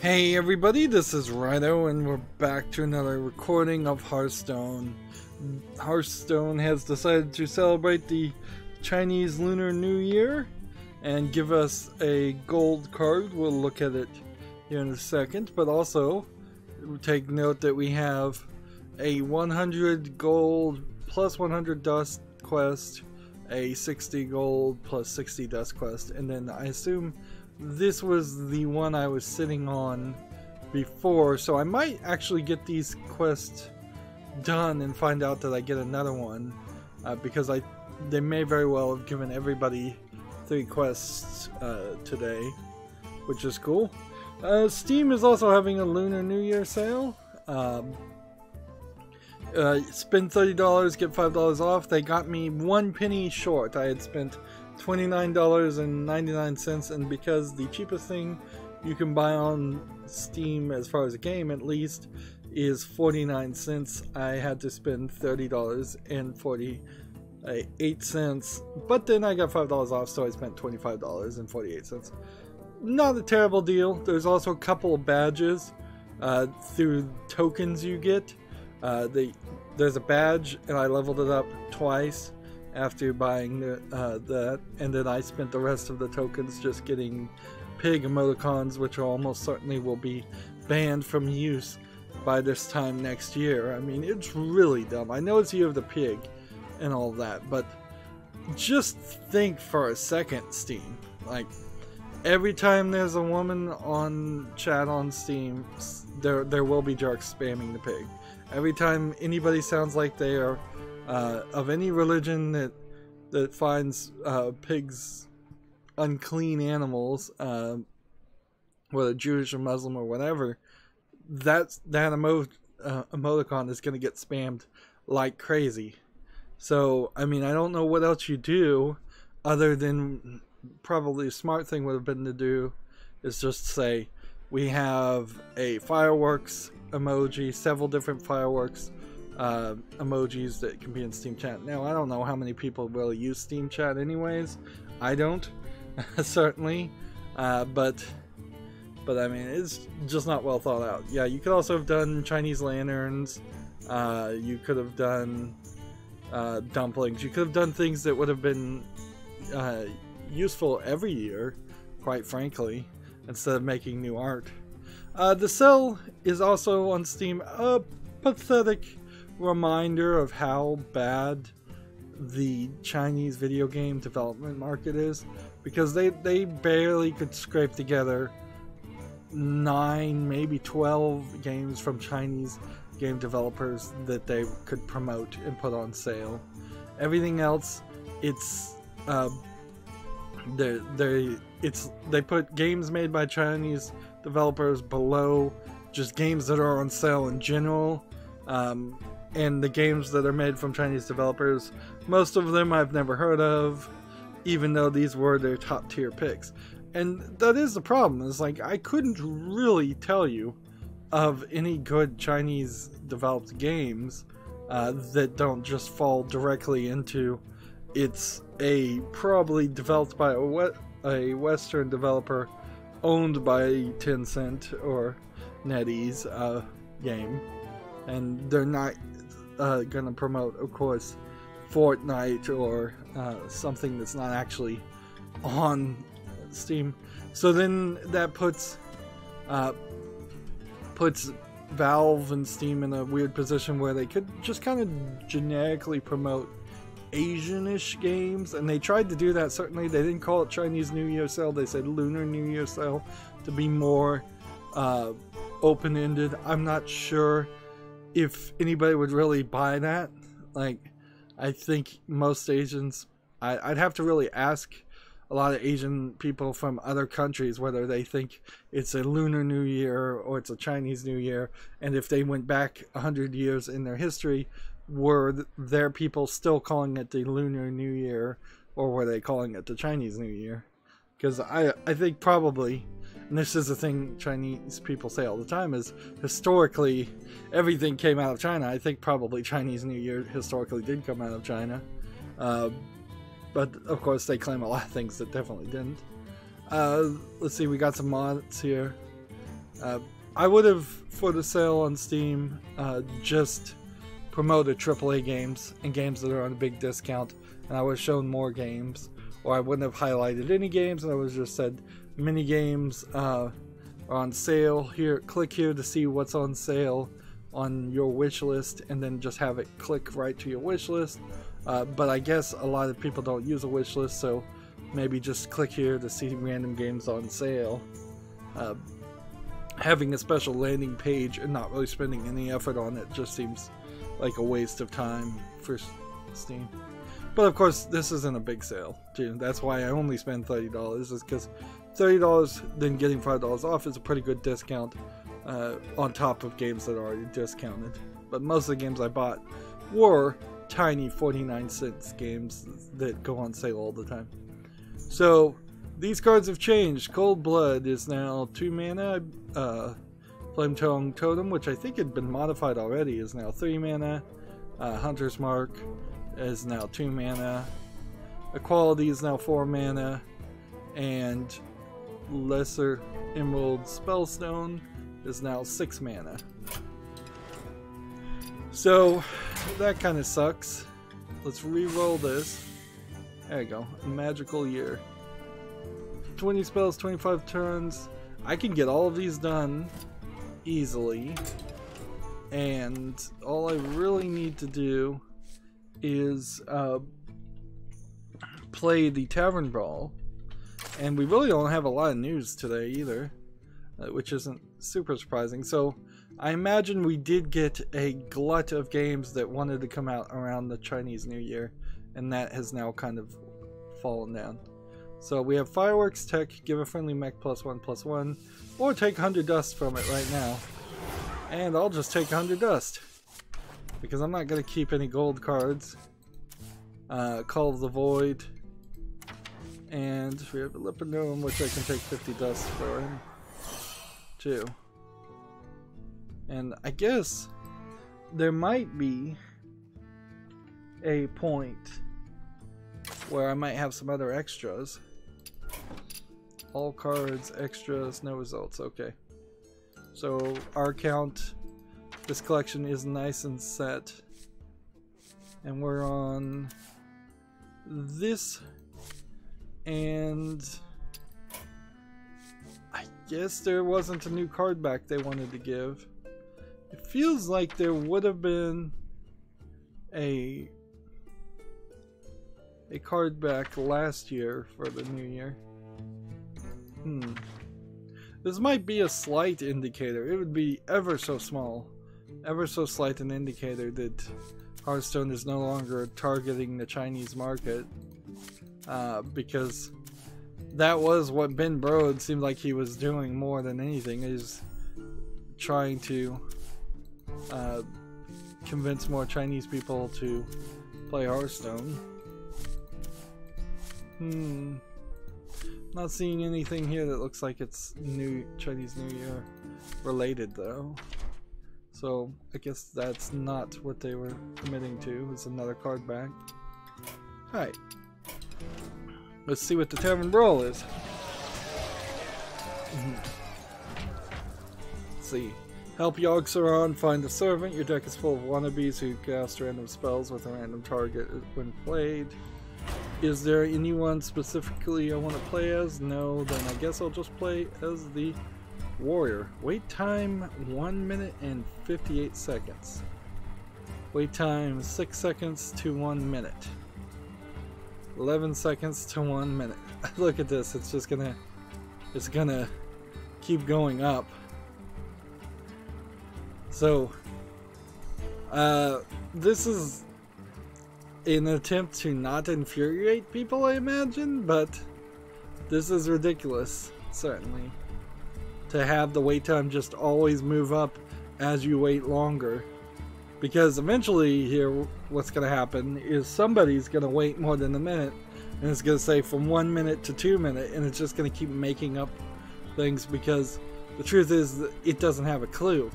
Hey everybody, this is Rydo and we're back to another recording of Hearthstone. Hearthstone has decided to celebrate the Chinese Lunar New Year and give us a gold card. We'll look at it here in a second, but also take note that we have a 100 gold plus 100 dust quest, a 60 gold plus 60 dust quest, and then I assume this was the one I was sitting on before, so I might actually get these quests done and find out that I get another one, because they may very well have given everybody 3 quests today, which is cool. Steam is also having a Lunar New Year sale. Spend $30, get $5 off. They got me 1 penny short. I had spent $29.99, and because the cheapest thing you can buy on Steam, as far as a game at least, is 49 cents, I had to spend $30.48, but then I got $5 off, so I spent $25.48. Not a terrible deal. There's also a couple of badges through tokens you get. There's a badge, and I leveled it up twice after buying that, and then I spent the rest of the tokens just getting pig emoticons, which almost certainly will be banned from use by this time next year. I mean, it's really dumb. I know it's Year of the Pig and all that, but just think for a second, Steam. Like, every time there's a woman on chat on Steam, there will be jerks spamming the pig. Every time anybody sounds like they are of any religion that finds pigs unclean animals, whether Jewish or Muslim or whatever, that emoticon is going to get spammed like crazy. So, I mean, I don't know what else you do other than, probably a smart thing would have been to do is just say, we have a fireworks emoji, several different fireworks emojis that can be in Steam Chat. Now, I don't know how many people really use Steam Chat anyways. I don't, certainly, but I mean, it's just not well thought out. Yeah, you could also have done Chinese lanterns, you could have done dumplings, you could have done things that would have been useful every year, quite frankly, instead of making new art. The sale is also on Steam, a pathetic reminder of how bad the Chinese video game development market is, because they barely could scrape together 9, maybe 12 games from Chinese game developers that they could promote and put on sale. Everything else, it's they put games made by Chinese developers below just games that are on sale in general. And the games that are made from Chinese developers, most of them I've never heard of, even though these were their top tier picks. And that is the problem, is like, I couldn't really tell you of any good Chinese developed games that don't just fall directly into, it's probably developed by a Western developer owned by Tencent or NetEase game, and they're not gonna promote, of course, Fortnite or something that's not actually on Steam. So then that puts Valve and Steam in a weird position where they could just kind of generically promote Asian-ish games, and they tried to do that. Certainly they didn't call it Chinese New Year sale, they said Lunar New Year sale to be more open-ended. I'm not sure if anybody would really buy that. Like, I think most Asians, I'd have to really ask a lot of Asian people from other countries whether they think it's a Lunar New Year or it's a Chinese New Year, and if they went back 100 years in their history, were their people still calling it the Lunar New Year, or were they calling it the Chinese New Year? Because I think probably, and this is the thing Chinese people say all the time, is historically everything came out of China. I think probably Chinese New Year historically did come out of China, but of course they claim a lot of things that definitely didn't. Let's see, we got some mods here. I would have, for the sale on Steam, just promoted AAA games and games that are on a big discount, and I would have shown more games, or I wouldn't have highlighted any games, and I would have just said mini games are on sale. Here, click here to see what's on sale on your wish list, and then just have it click right to your wish list. But I guess a lot of people don't use a wish list, so maybe just click here to see random games on sale. Having a special landing page and not really spending any effort on it just seems like a waste of time for Steam. But of course, this isn't a big sale, too. That's why I only spend $30, is because $30, then getting $5 off is a pretty good discount on top of games that are already discounted. But most of the games I bought were tiny 49-cent games that go on sale all the time. So these cards have changed. Cold Blood is now 2 mana. Flame Tongue Totem, which I think had been modified already, is now 3 mana. Hunter's Mark is now 2 mana. Equality is now 4 mana. And Lesser Emerald Spellstone is now 6 mana. So that kind of sucks. Let's re-roll this. There you go. A magical year. 20 spells, 25 turns. I can get all of these done easily. And all I really need to do is play the Tavern Brawl. And we really don't have a lot of news today either, which isn't super surprising. So I imagine we did get a glut of games that wanted to come out around the Chinese New Year, and that has now kind of fallen down. So we have Fireworks Tech, give a friendly mech +1/+1, or take 100 dust from it right now. And I'll just take 100 dust, because I'm not going to keep any gold cards. Call of the Void, and we have a Lipidome, which I can take 50 dust for him, too. And I guess there might be a point where I might have some other extras. All cards, extras, no results. Okay. So our count, this collection is nice and set. And we're on this, and I guess there wasn't a new card back they wanted to give. It feels like there would have been a card back last year for the new year. This might be a slight indicator. It would be ever so small, ever so slight an indicator that Hearthstone is no longer targeting the Chinese market, because that was what Ben Brode seemed like he was doing more than anything, is trying to convince more Chinese people to play Hearthstone. Not seeing anything here that looks like it's Chinese New Year related though. So I guess that's not what they were committing to. It's another card back. Alright. Let's see what the Tavern Brawl is. Let's see. Help Yogg-Saron find a servant. Your deck is full of wannabes who cast random spells with a random target when played. Is there anyone specifically I want to play as? No, then I guess I'll just play as the warrior. Wait time 1 minute and 58 seconds. Wait time 6 seconds to 1 minute. 11 seconds to 1 minute. Look at this, it's gonna keep going up. So this is an attempt to not infuriate people, I imagine, but this is ridiculous, certainly. To have the wait time just always move up as you wait longer. Because eventually here, what's going to happen is somebody's going to wait more than a minute, and it's going to say from 1 minute to 2 minutes, and it's just going to keep making up things, because the truth is that it doesn't have a clue.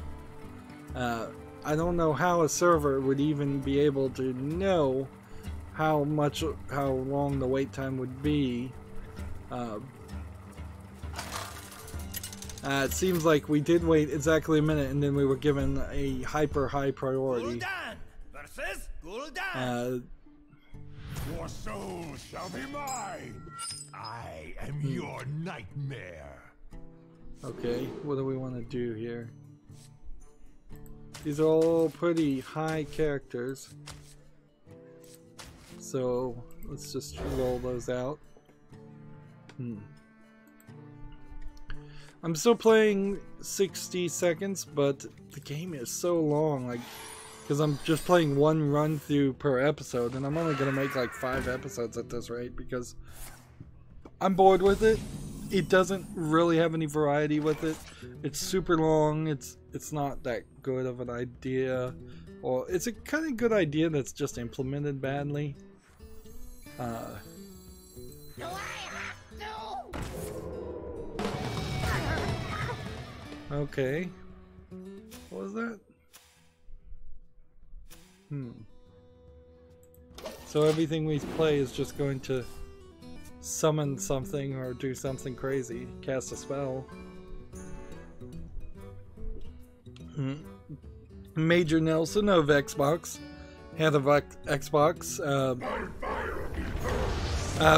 I don't know how a server would even be able to know how long the wait time would be. It seems like we did wait exactly a minute, and then we were given a hyper high priority. Gul'dan versus Gul'dan. Your soul shall be mine. I am your nightmare. Okay, what do we want to do here? These are all pretty high characters. So let's just roll those out. I'm still playing 60 seconds, but the game is so long, like, because I'm just playing one run through per episode, and I'm only gonna make like 5 episodes at this rate because I'm bored with it. It doesn't really have any variety with it. It's super long. It's not that good of an idea, or it's a kind of good idea that's just implemented badly. Do I have to? Okay. What was that? So everything we play is just going to summon something or do something crazy. Cast a spell. Major Nelson of Xbox, head of Xbox,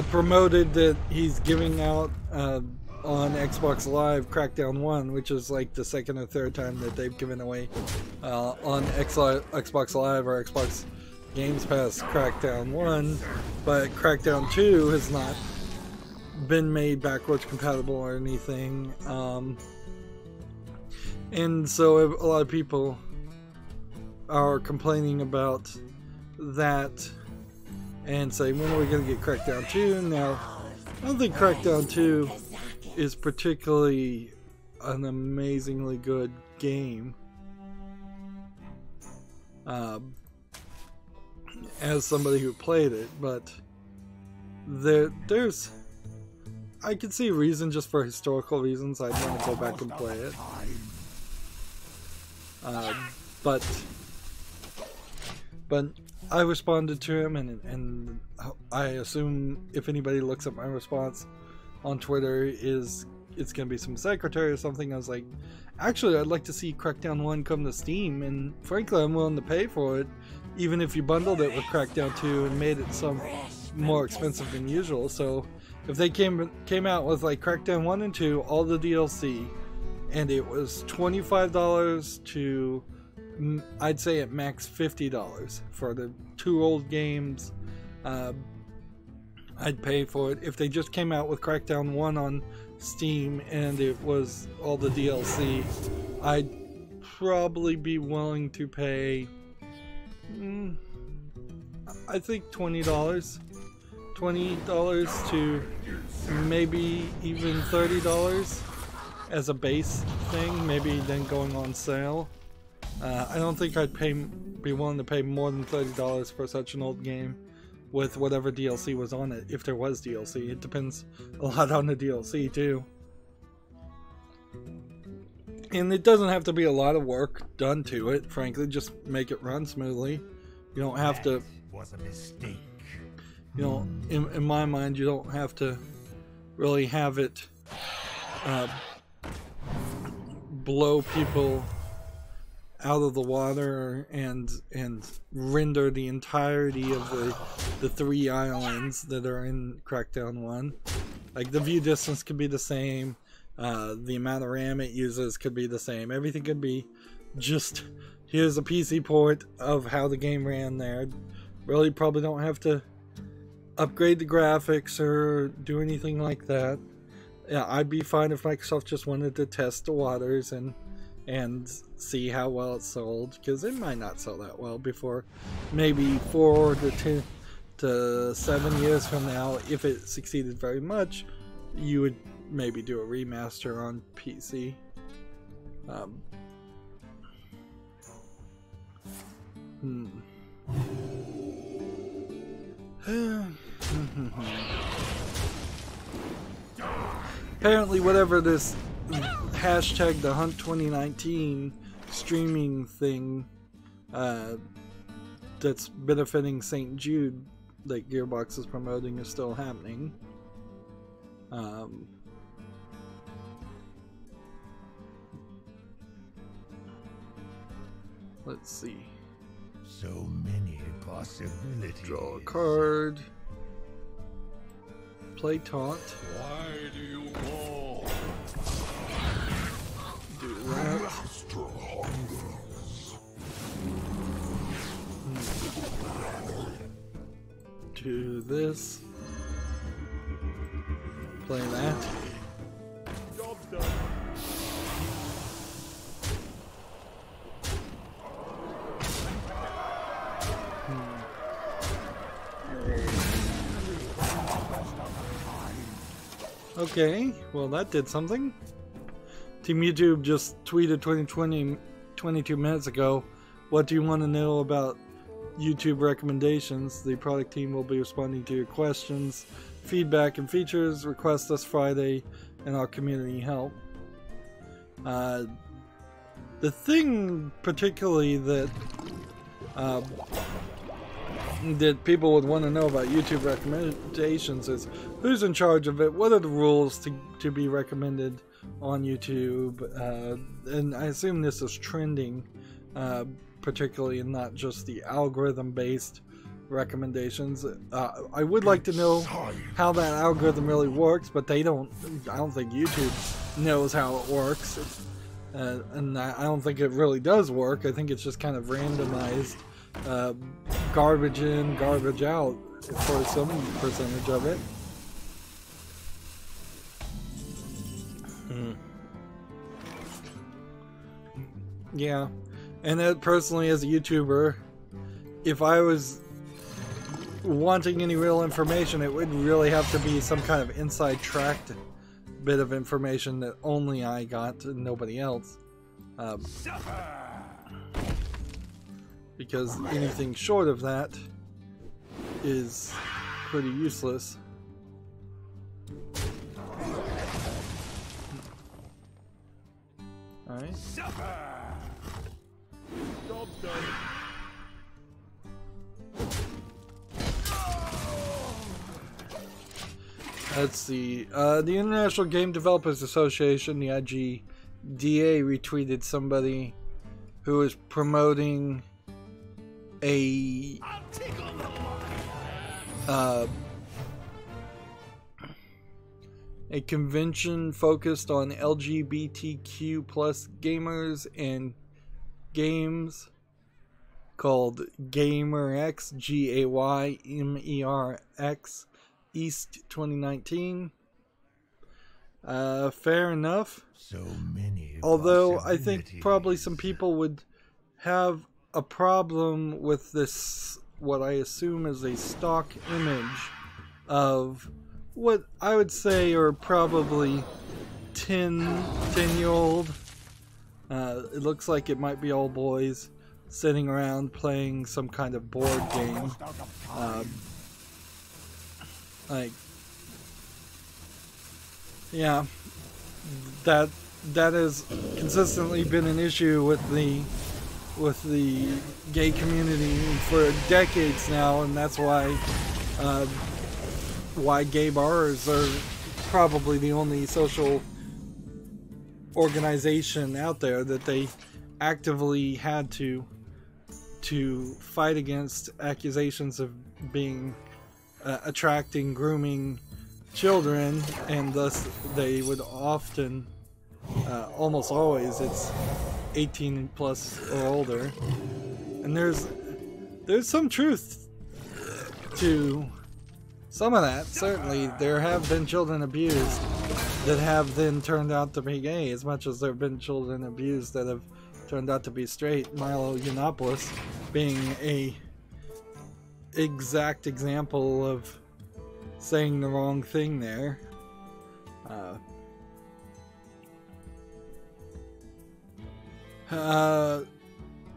promoted that he's giving out on Xbox Live Crackdown 1, which is like the second or third time that they've given away on Xbox Live or Xbox Games Pass Crackdown 1, but Crackdown 2 has not been made backwards compatible or anything. And so a lot of people are complaining about that and saying, when are we going to get Crackdown 2? Now, I don't think Crackdown 2 is particularly an amazingly good game. As somebody who played it, but there's I could see a reason, just for historical reasons I'd want to go back and play it. But I responded to him, and I assume if anybody looks at my response on Twitter, it's gonna be some secretary or something. I was like, actually, I'd like to see Crackdown 1 come to Steam, and frankly, I'm willing to pay for it, even if you bundled it with Crackdown 2 and made it some more expensive than usual. So if they came out with like Crackdown 1 and 2, all the DLC, and it was $25 to, I'd say at max $50 for the 2 old games, I'd pay for it. If they just came out with Crackdown 1 on Steam and it was all the DLC, I'd probably be willing to pay, I think $20 to maybe even $30 as a base thing, maybe then going on sale. I don't think I'd be willing to pay more than $30 for such an old game with whatever DLC was on it, if there was DLC. It depends a lot on the DLC too. And it doesn't have to be a lot of work done to it, frankly. Just make it run smoothly. You don't have to... Was a mistake. You know, in my mind, you don't have to really have it blow people out of the water and render the entirety of the 3 islands that are in Crackdown 1. Like, the view distance could be the same, the amount of RAM it uses could be the same. Everything could be just, here's a PC port of how the game ran there. Really probably don't have to upgrade the graphics or do anything like that. Yeah, I'd be fine if Microsoft just wanted to test the waters and see how well it sold, because it might not sell that well before maybe 4 to 7 years from now. If it succeeded very much, you would maybe do a remaster on PC. Apparently, whatever this hashtag the Hunt 2019 streaming thing that's benefiting St. Jude that Gearbox is promoting is still happening. Let's see. So many possibilities. Draw a card. Play taunt. Why do you call? Do that. Do this. Play that. Job done. Okay, well that did something. Team YouTube just tweeted 22 minutes ago, what do you want to know about YouTube recommendations? The product team will be responding to your questions, feedback, and features. Request us Friday, and our community help. The thing particularly that that people would want to know about YouTube recommendations is who's in charge of it, what are the rules to be recommended on YouTube, and I assume this is trending, particularly and not just the algorithm based recommendations. I would like to know how that algorithm really works, but I don't think YouTube knows how it works, and I don't think it really does work. I think it's just kind of randomized, garbage in, garbage out for some percentage of it. Yeah, and personally as a YouTuber, if I was wanting any real information, it would really have to be some kind of inside tracked bit of information that only I got and nobody else. Because anything short of that is pretty useless. Alright. Job done. Let's see. The International Game Developers Association, the IGDA, retweeted somebody who is promoting a convention focused on LGBTQ plus gamers and games called GaymerX, GAYMERX, East 2019. Fair enough. So many. Although I think probably some people would have a problem with this, what I assume is a stock image of what I would say are probably 10-year-old. It looks like it might be all boys sitting around playing some kind of board game. Like, yeah, that has consistently been an issue with the gay community for decades now, and that's why gay bars are probably the only social organization out there that they actively had to fight against accusations of being attracting, grooming children, and thus they would often, almost always, it's 18 plus or older. And there's some truth to some of that. Certainly there have been children abused that have then turned out to be gay, as much as there have been children abused that have turned out to be straight. Milo Yiannopoulos being a exact example of saying the wrong thing there.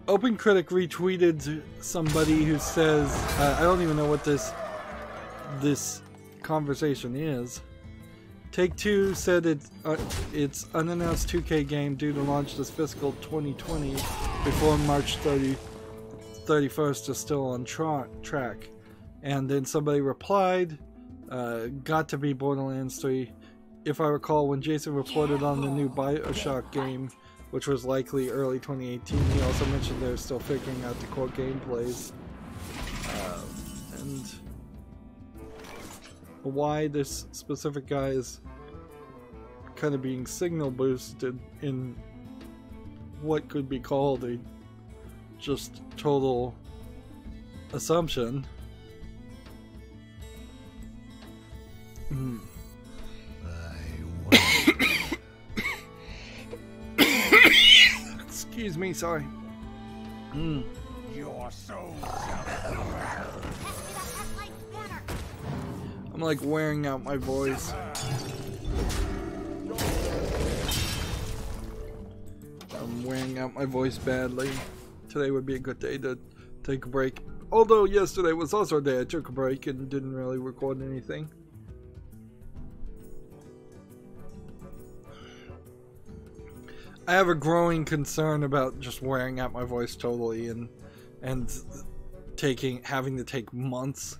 OpenCritic retweeted somebody who says, I don't even know what this conversation is. Take-Two said its unannounced 2K game due to launch this fiscal 2020 before March 31st is still on track. And then somebody replied, got to be Borderlands 3. If I recall, when Jason reported on the new BioShock game, which was likely early 2018. He also mentioned they're still figuring out the core gameplays. And why this specific guy is kind of being signal boosted in what could be called a just total assumption. Excuse me, sorry. Your soul. I'm like wearing out my voice. I'm wearing out my voice badly. Today would be a good day to take a break. Although yesterday was also a day I took a break and didn't really record anything. I have a growing concern about just wearing out my voice totally and having to take months,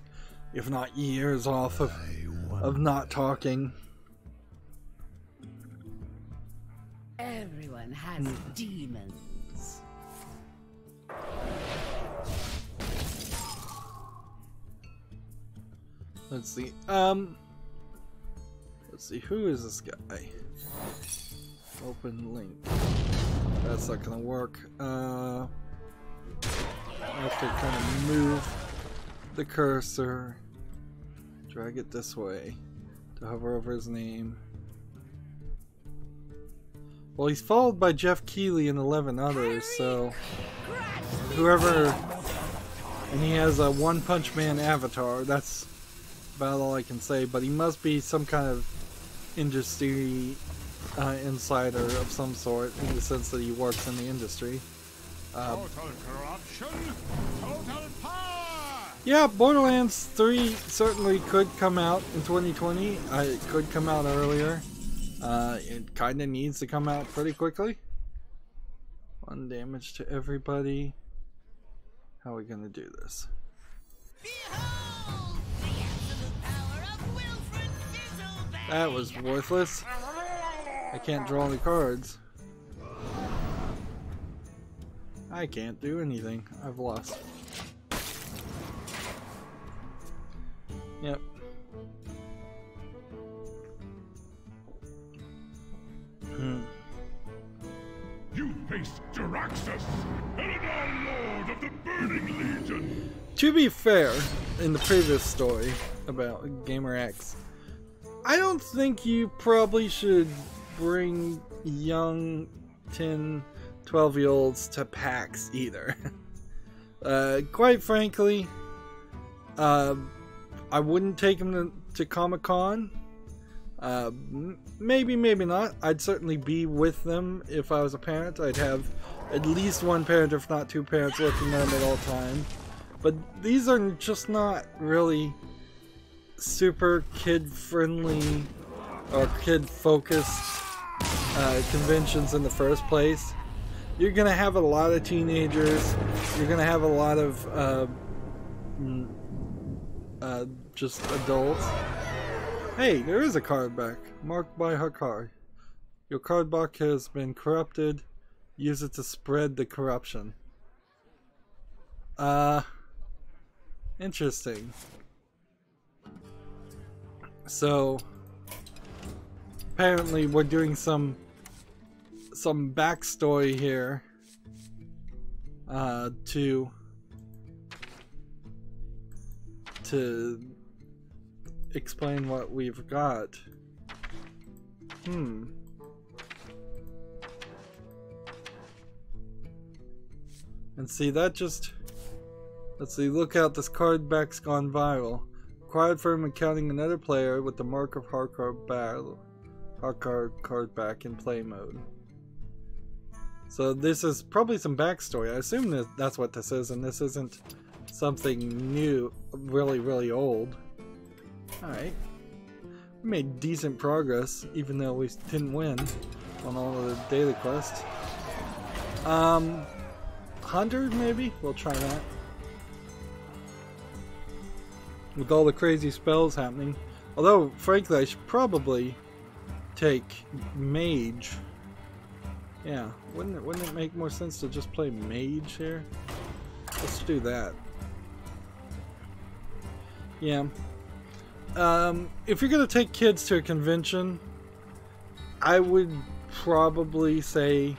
if not years, off of not talking. Everyone has demons. Let's see. Let's see. Who is this guy? Open link. That's not gonna work. I have to kind of move the cursor, drag it this way to hover over his name. Well, he's followed by Jeff Keighley and 11 others, so whoever, and he has a One Punch Man avatar. That's about all I can say, but he must be some kind of industry insider of some sort, in the sense that he works in the industry. Total corruption, total power. Yeah, Borderlands 3 certainly could come out in 2020. It could come out earlier. It kind of needs to come out pretty quickly. 1 damage to everybody. How are we gonna do this? Behold, the absolute power of Wilfred Sizzleberg. That was worthless. I can't draw any cards. I can't do anything. I've lost. Yep. You face Jaraxxus, Eladar Lord of the Burning Legion. To be fair, in the previous story about Gamer X, I don't think you probably should bring young 10, 12-year-olds to PAX either. Quite frankly, I wouldn't take them to Comic-Con. Maybe not. I'd certainly be with them if I was a parent. I'd have at least one parent, if not two parents, looking at them at all times. But these are just not really super kid-friendly or kid-focused conventions in the first place. You're gonna have a lot of teenagers. You're gonna have a lot of just adults. Hey, there is a card back, marked by Hakari. Your card back has been corrupted. Use it to spread the corruption. Interesting. So apparently we're doing some backstory here to explain what we've got. And see, that just, let's see, look out, this card back's gone viral. Acquired from encountering another player with the mark of hardcore battle. Hardcore card back in play mode. So this is probably some backstory. I assume that that's what this is, and this isn't something new, really old. Alright. We made decent progress, even though we didn't win on all of the daily quests. 100 maybe? We'll try that. With all the crazy spells happening. Although, frankly, I should probably take Mage Yeah, wouldn't it make more sense to just play mage here? Let's do that. Yeah. If you're gonna take kids to a convention, I would probably say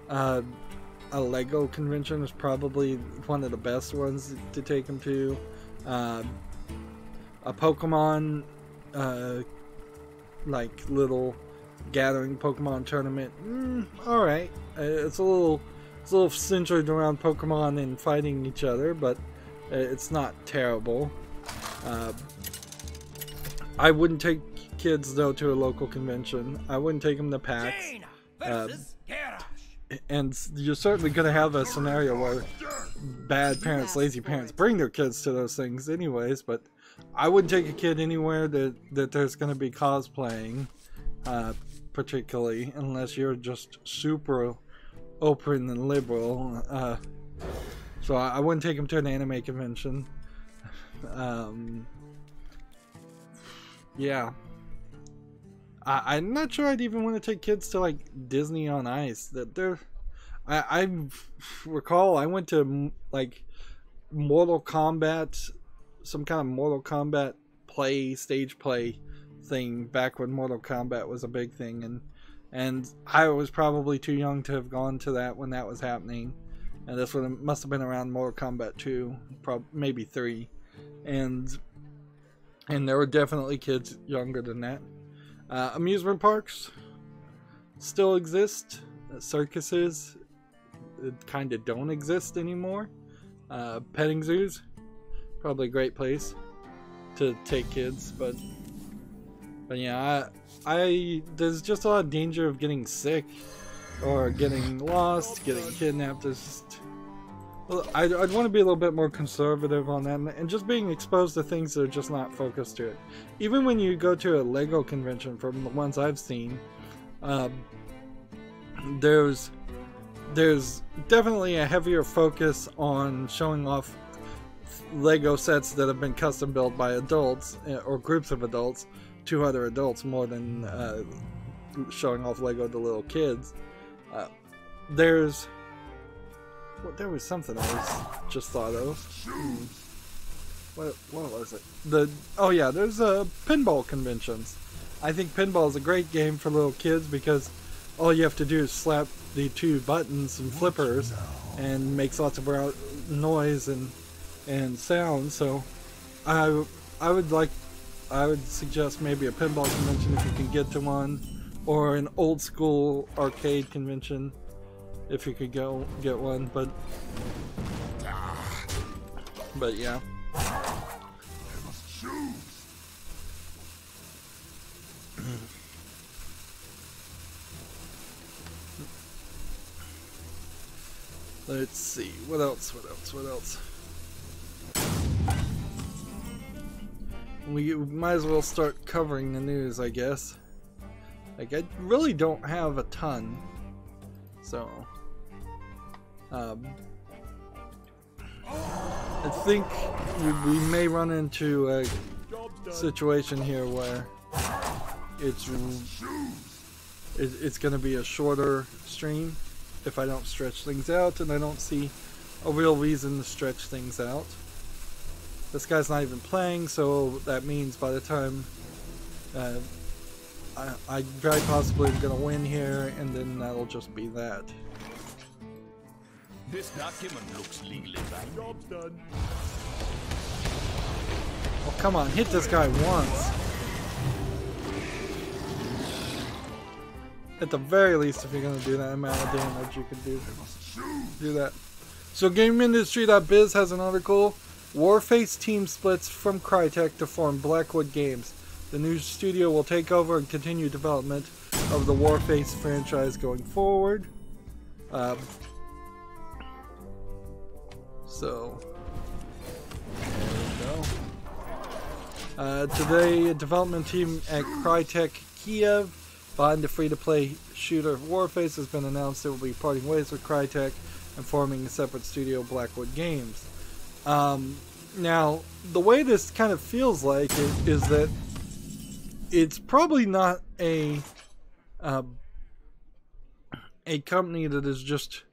a Lego convention is probably one of the best ones to take them to. A Pokemon, like little gathering Pokemon tournament, all right. It's a little centered around Pokemon and fighting each other, but it's not terrible. I wouldn't take kids though to a local convention. I wouldn't take them to PAX. And you're certainly going to have a scenario where bad parents, lazy parents bring their kids to those things anyways, but I wouldn't take a kid anywhere that there's going to be cosplaying, particularly, unless you're just super open and liberal. So I wouldn't take them to an anime convention. Yeah. I'm not sure I'd even want to take kids to like Disney on Ice. I recall I went to like Mortal Kombat, some kind of Mortal Kombat stage play thing back when Mortal Kombat was a big thing, and I was probably too young to have gone to that when that was happening, and this must have been around Mortal Kombat 2, maybe 3, and there were definitely kids younger than that. Amusement parks still exist. Circuses kind of don't exist anymore. Petting zoos, probably a great place to take kids, but yeah, there's just a lot of danger of getting sick or getting lost, getting kidnapped. There's just, I'd want to be a little bit more conservative on that, and just being exposed to things that are just not focused to it. Even when you go to a Lego convention, from the ones I've seen, there's definitely a heavier focus on showing off Lego sets that have been custom built by adults or groups of adults to other adults, more than showing off Lego to little kids. There was something I just thought of. What was it? Oh yeah, there's pinball conventions. I think pinball is a great game for little kids because all you have to do is slap the two buttons and flippers, and makes lots of noise and sound. So I would suggest maybe a pinball convention if you can get to one, or an old school arcade convention if you could go get one, but yeah. Let's see, what else? We might as well start covering the news, I guess. Like, I really don't have a ton, so I think we may run into a situation here where it's going to be a shorter stream if I don't stretch things out, and I don't see a real reason to stretch things out. This guy's not even playing, so that means by the time I very possibly am going to win here, and then that'll just be that. This document looks legally binding. Job's done. Oh, come on, hit this guy once. At the very least, if you're going to do that amount of damage, you could do that. So GameIndustry.biz has an article. Warface team splits from Crytek to form Blackwood Games. The new studio will take over and continue development of the Warface franchise going forward. So, there we go. Today, a development team at Crytek Kiev behind the free-to-play shooter Warface has been announced. They will be parting ways with Crytek and forming a separate studio, Blackwood Games. Now, the way this kind of feels like is that it's probably not a a company that is just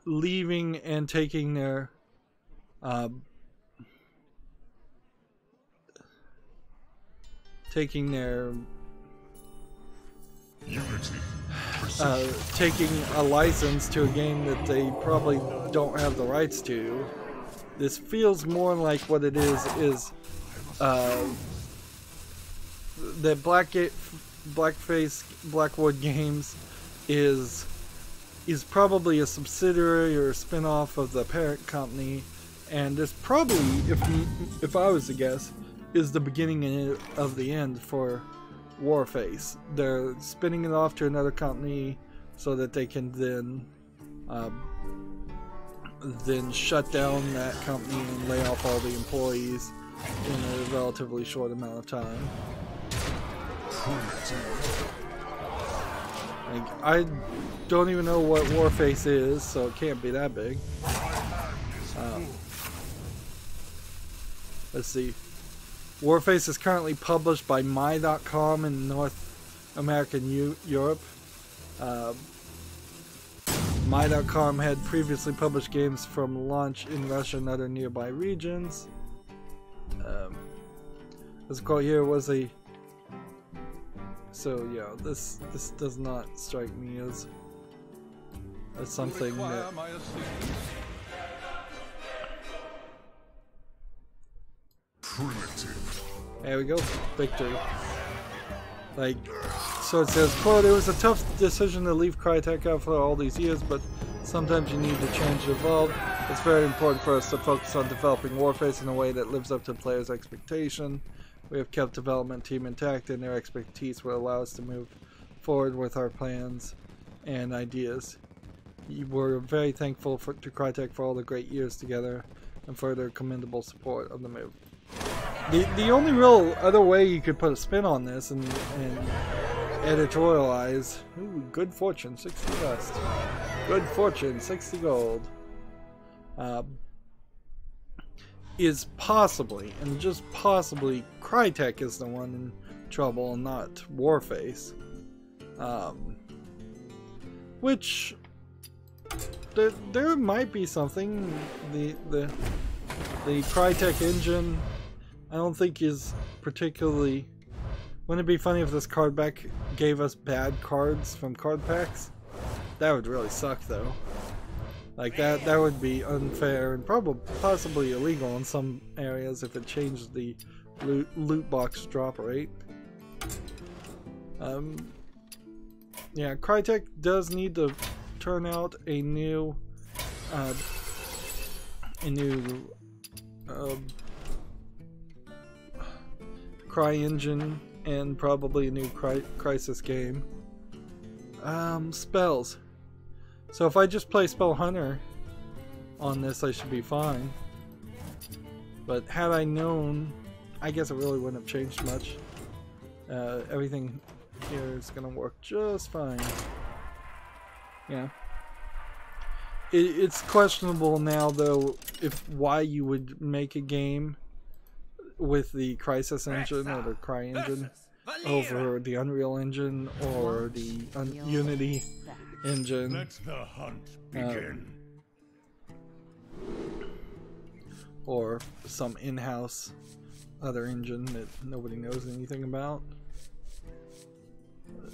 leaving and taking their taking a license to a game that they probably don't have the rights to. This feels more like what it is that Blackwood Games is probably a subsidiary or a spin-off of the parent company, and this probably, if I was to guess, is the beginning of the end for Warface. They're spinning it off to another company so that they can then shut down that company and lay off all the employees in a relatively short amount of time. Like, I don't even know what Warface is, so it can't be that big. Let's see. Warface is currently published by My.com in North American Europe. My.com had previously published games from launch in Russia and other nearby regions. This quote here was a... So yeah, this does not strike me as something that... There we go, victory. Like, so it says, quote, "It was a tough decision to leave Crytek out for all these years, but sometimes you need to change and evolve. It's very important for us to focus on developing Warface in a way that lives up to players' expectation. We have kept the development team intact, and their expertise will allow us to move forward with our plans and ideas. We're very thankful to Crytek for all the great years together and for their commendable support of the move." The only real other way you could put a spin on this and editorialize, ooh, good fortune, 60 dust. Good fortune, 60 gold. Is possibly, and just possibly, Crytek is the one in trouble and not Warface. Which, there might be something. The Crytek engine, I don't think is particularly... Wouldn't it be funny if this card back gave us bad cards from card packs? That would really suck, though. Like, that would be unfair and probably possibly illegal in some areas if it changed the loot box drop rate. Yeah, Crytek does need to turn out a new Cry engine and probably a new Crisis game. Spells. So if I just play Spell Hunter on this, I should be fine. But had I known, I guess it really wouldn't have changed much. Everything here is gonna work just fine. Yeah. It's questionable now, though, why you would make a game with the Crisis engine or the Cry engine over the Unreal engine or the Unity engine. Let the hunt begin. Or some in-house other engine that nobody knows anything about.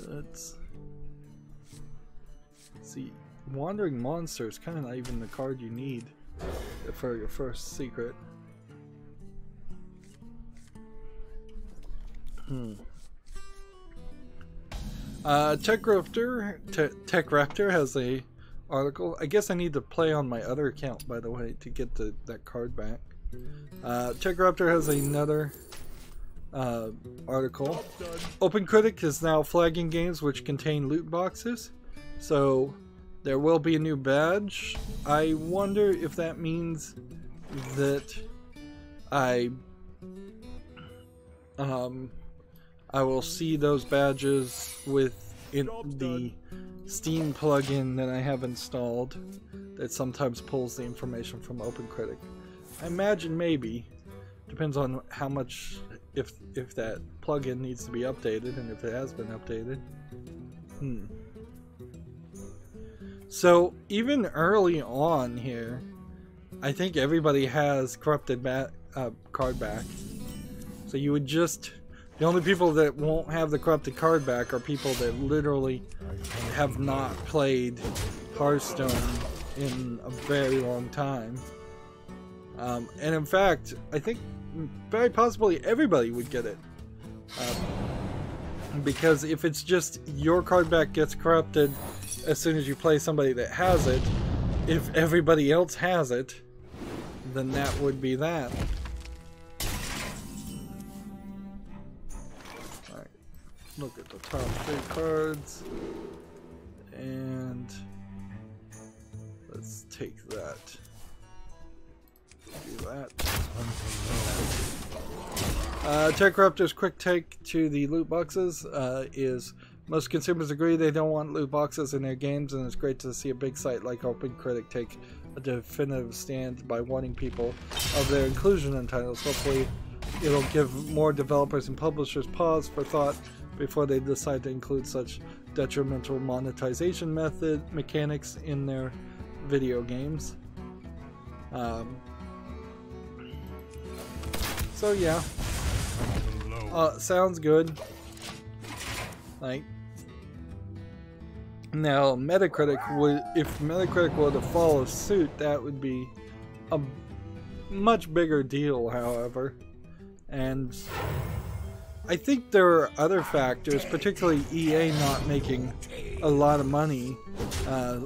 Let's see. Wandering Monster is kind of not even the card you need for your first secret. TechRaptor has a article. I guess I need to play on my other account, by the way, to get that card back. TechRaptor has another article. OpenCritic is now flagging games which contain loot boxes, so there will be a new badge. I wonder if that means that I will see those badges within the Steam plugin that I have installed that sometimes pulls the information from OpenCritic. I imagine maybe. Depends on how much, if that plugin needs to be updated and if it has been updated. So even early on here, I think everybody has corrupted card back. So you would just... The only people that won't have the corrupted card back are people that literally have not played Hearthstone in a very long time. And in fact, I think very possibly everybody would get it. Because if it's just your card back gets corrupted as soon as you play somebody that has it, if everybody else has it, then that would be that. Alright, look at the top 3 cards, and let's take that. Do that. TechRaptor's quick take to the loot boxes is most consumers agree they don't want loot boxes in their games, and it's great to see a big site like OpenCritic take a definitive stand by warning people of their inclusion in titles. Hopefully it'll give more developers and publishers pause for thought before they decide to include such detrimental monetization mechanics in their video games. So yeah, sounds good. Like, now Metacritic would, if Metacritic were to follow suit, that would be a much bigger deal, however. And I think there are other factors, particularly EA not making a lot of money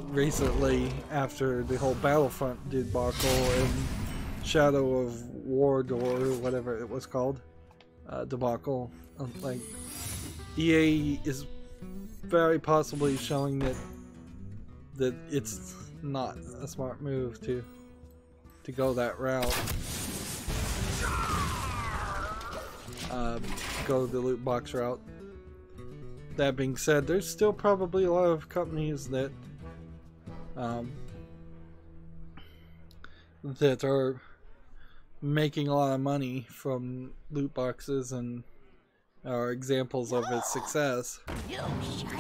recently after the whole Battlefront debacle and Shadow of War or whatever it was called debacle. Like, EA is very possibly showing that it's not a smart move to go that route. Go the loot box route. That being said, there's still probably a lot of companies that that are making a lot of money from loot boxes and are examples of its success.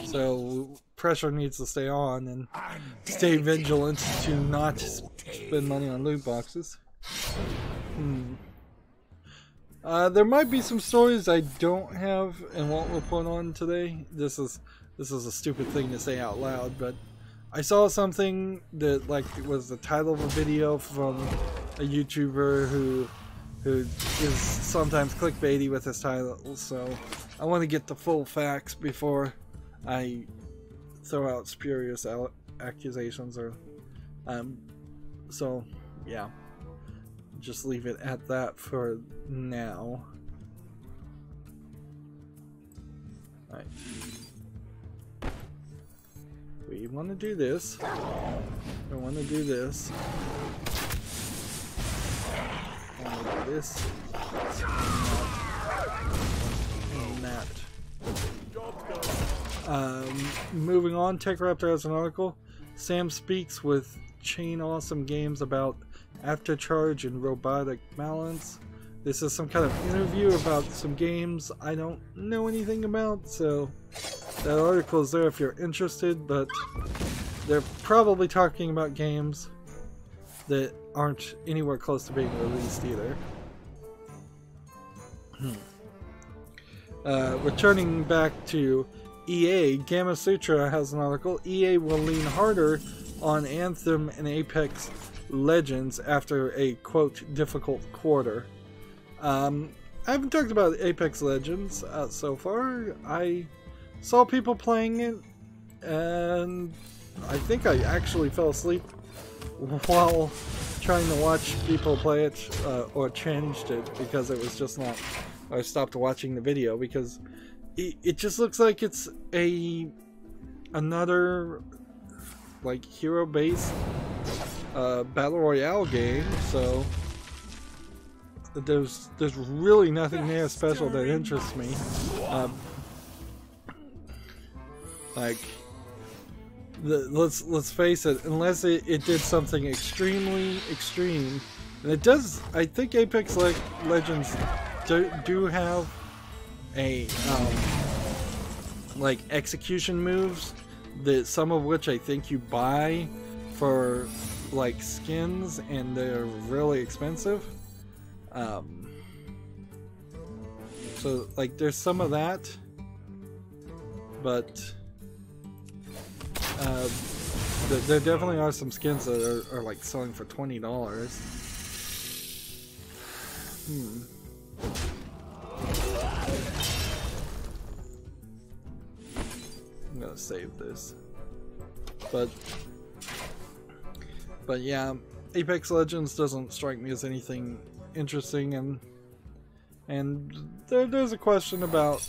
So pressure needs to stay on and stay vigilant to not spend money on loot boxes. There might be some stories I don't have and won't report on today. This is a stupid thing to say out loud, but I saw something that was the title of a video from a YouTuber who is sometimes clickbaity with his titles, so I want to get the full facts before I throw out spurious accusations or so yeah, just leave it at that for now. Right. We want to do this. We want to do this. This and that. Moving on, TechRaptor has an article. Sam speaks with Chain Awesome Games about aftercharge and robotic balance. This is some kind of interview about some games I don't know anything about, so that article is there if you're interested, but they're probably talking about games that aren't anywhere close to being released either. Returning back to EA, Gamma Sutra has an article. EA will lean harder on Anthem and Apex Legends after a, quote, difficult quarter. I haven't talked about Apex Legends so far. I saw people playing it, and I think I actually fell asleep while trying to watch people play it, or changed it because it was just not, I stopped watching the video because it just looks like it's another like hero based battle royale game, so there's really nothing there special that interests me. Let's face it, unless it did something extremely extreme, and it does. I think Apex Legends do have a like execution moves some of which I think you buy for like skins, and they're really expensive. So like there's some of that, but there definitely are some skins that are like selling for $20. I'm gonna save this, but yeah, Apex Legends doesn't strike me as anything interesting, and there's a question about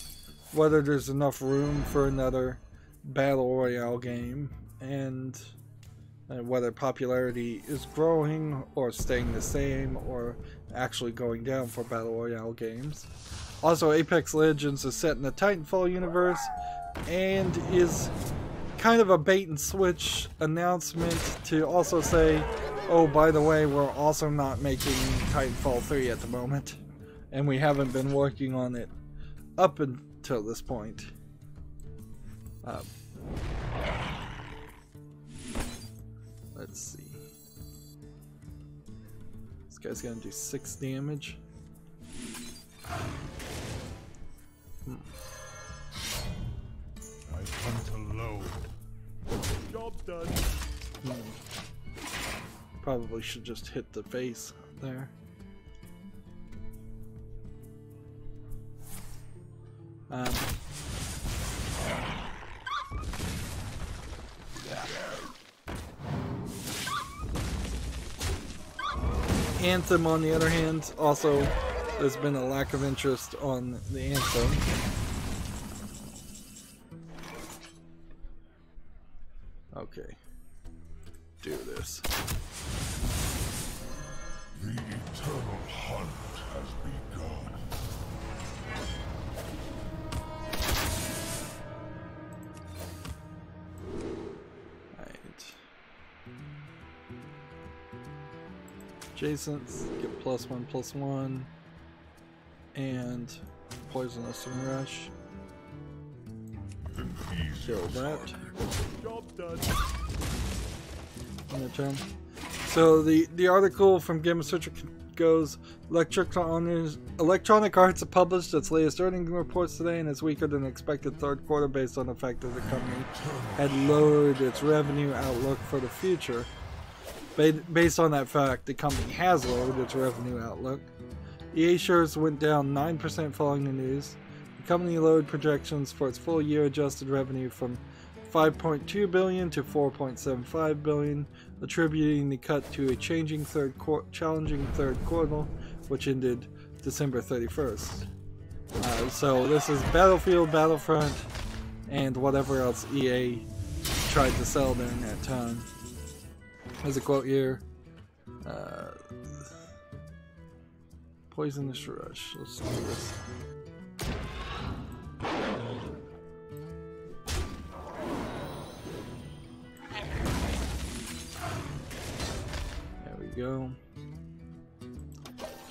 whether there's enough room for another battle royale game, and whether popularity is growing or staying the same or actually going down for battle royale games. Also, Apex Legends is set in the Titanfall universe and is kind of a bait and switch announcement to also say, oh, by the way, we're also not making Titanfall 3 at the moment, and we haven't been working on it up until this point. Let's see. This guy's gonna do 6 damage. I hunt alone. Job done. Probably should just hit the face there. Anthem, on the other hand, also there's been a lack of interest on the Anthem. Okay, do this. The eternal hunt has begun. Right. Adjacents get +1/+1, and Poisonous and Rush. Kill that. Job done. In the turn. So the article from Game Researcher goes, Electronic Arts published its latest earnings reports today, and its weaker than expected third quarter based on the fact that the company had lowered its revenue outlook for the future. Based on that fact, the company has lowered its revenue outlook. EA shares went down 9% following the news. The company lowered projections for its full year adjusted revenue from $5.2 billion to $4.75 billion, attributing the cut to a challenging third quarter, which ended December 31st. So this is Battlefield, Battlefront, and whatever else EA tried to sell during that time. There's a quote here. Poisonous Rush. Let's do this. There we go.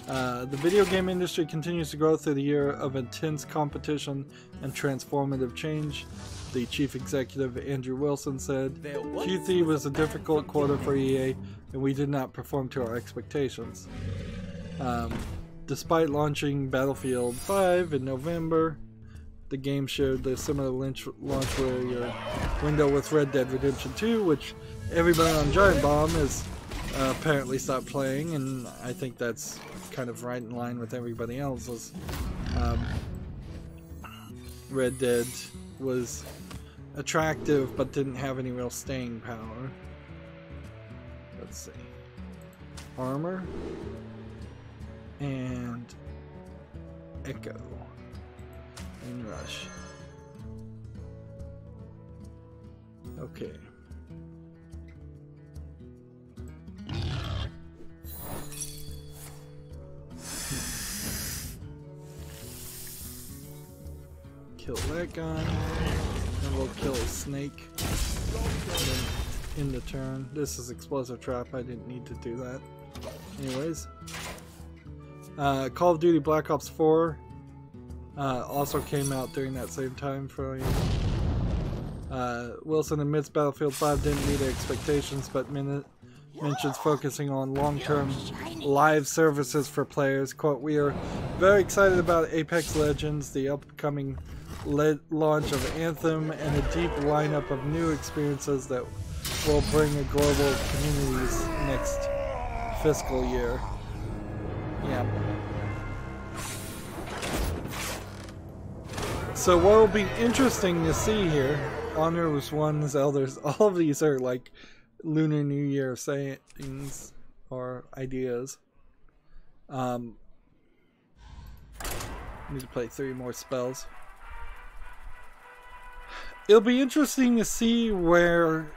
The video game industry continues to grow through the year of intense competition and transformative change, the chief executive Andrew Wilson said. Q3 was a difficult quarter for EA, and we did not perform to our expectations. Despite launching Battlefield 5 in November, the game shared the similar launch window with Red Dead Redemption 2, which everybody on Giant Bomb has apparently stopped playing, and I think that's kind of right in line with everybody else's. Red Dead was attractive but didn't have any real staying power. Let's see. Armor and Echo and Rush. Okay. Kill that guy, and we'll kill a snake in the turn. This is Explosive Trap, I didn't need to do that. Anyways. Call of Duty Black Ops 4 also came out during that same time frame. Wilson admits Battlefield 5 didn't meet expectations, but mentions focusing on long-term live services for players. Quote, "We are very excited about Apex Legends, the upcoming launch of Anthem, and a deep lineup of new experiences that will bring a global communities next fiscal year." Yeah. So what will be interesting to see here, Honors, Ones, Elders, all of these are like Lunar New Year sayings or ideas. Need to play 3 more spells. It'll be interesting to see where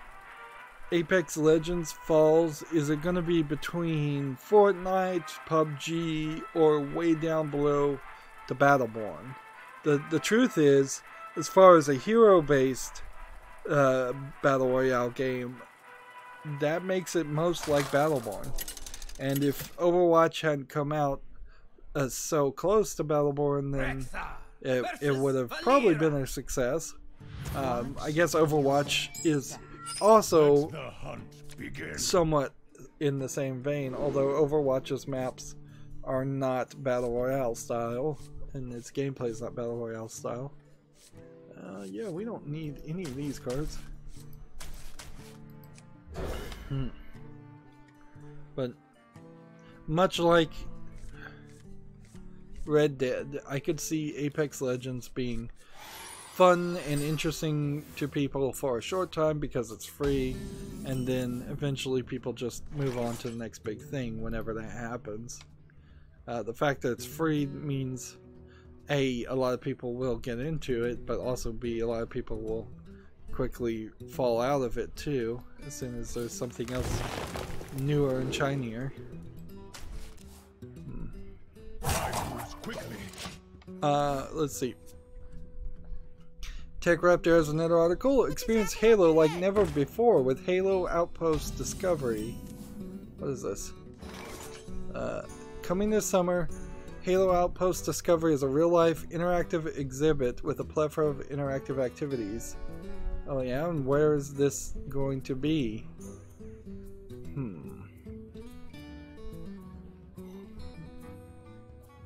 Apex Legends falls. Is it going to be between Fortnite, PUBG, or way down below to Battleborn? The truth is, as far as a hero-based Battle Royale game, that makes it most like Battleborn. And if Overwatch hadn't come out so close to Battleborn, then it would have probably been a success. I guess Overwatch is also somewhat in the same vein, although Overwatch's maps are not Battle Royale style, and its gameplay is not Battle Royale style. Yeah, we don't need any of these cards. But much like Red Dead, I could see Apex Legends being fun and interesting to people for a short time because it's free, and then eventually people just move on to the next big thing whenever that happens. The fact that it's free means A, a lot of people will get into it, but also B, a lot of people will quickly fall out of it too as soon as there's something else newer and shinier. Let's see. TechRaptor has another article. Experience Halo like never before with Halo Outpost Discovery. What is this? Coming this summer, Halo Outpost Discovery is a real-life interactive exhibit with a plethora of interactive activities. Oh yeah, and where is this going to be?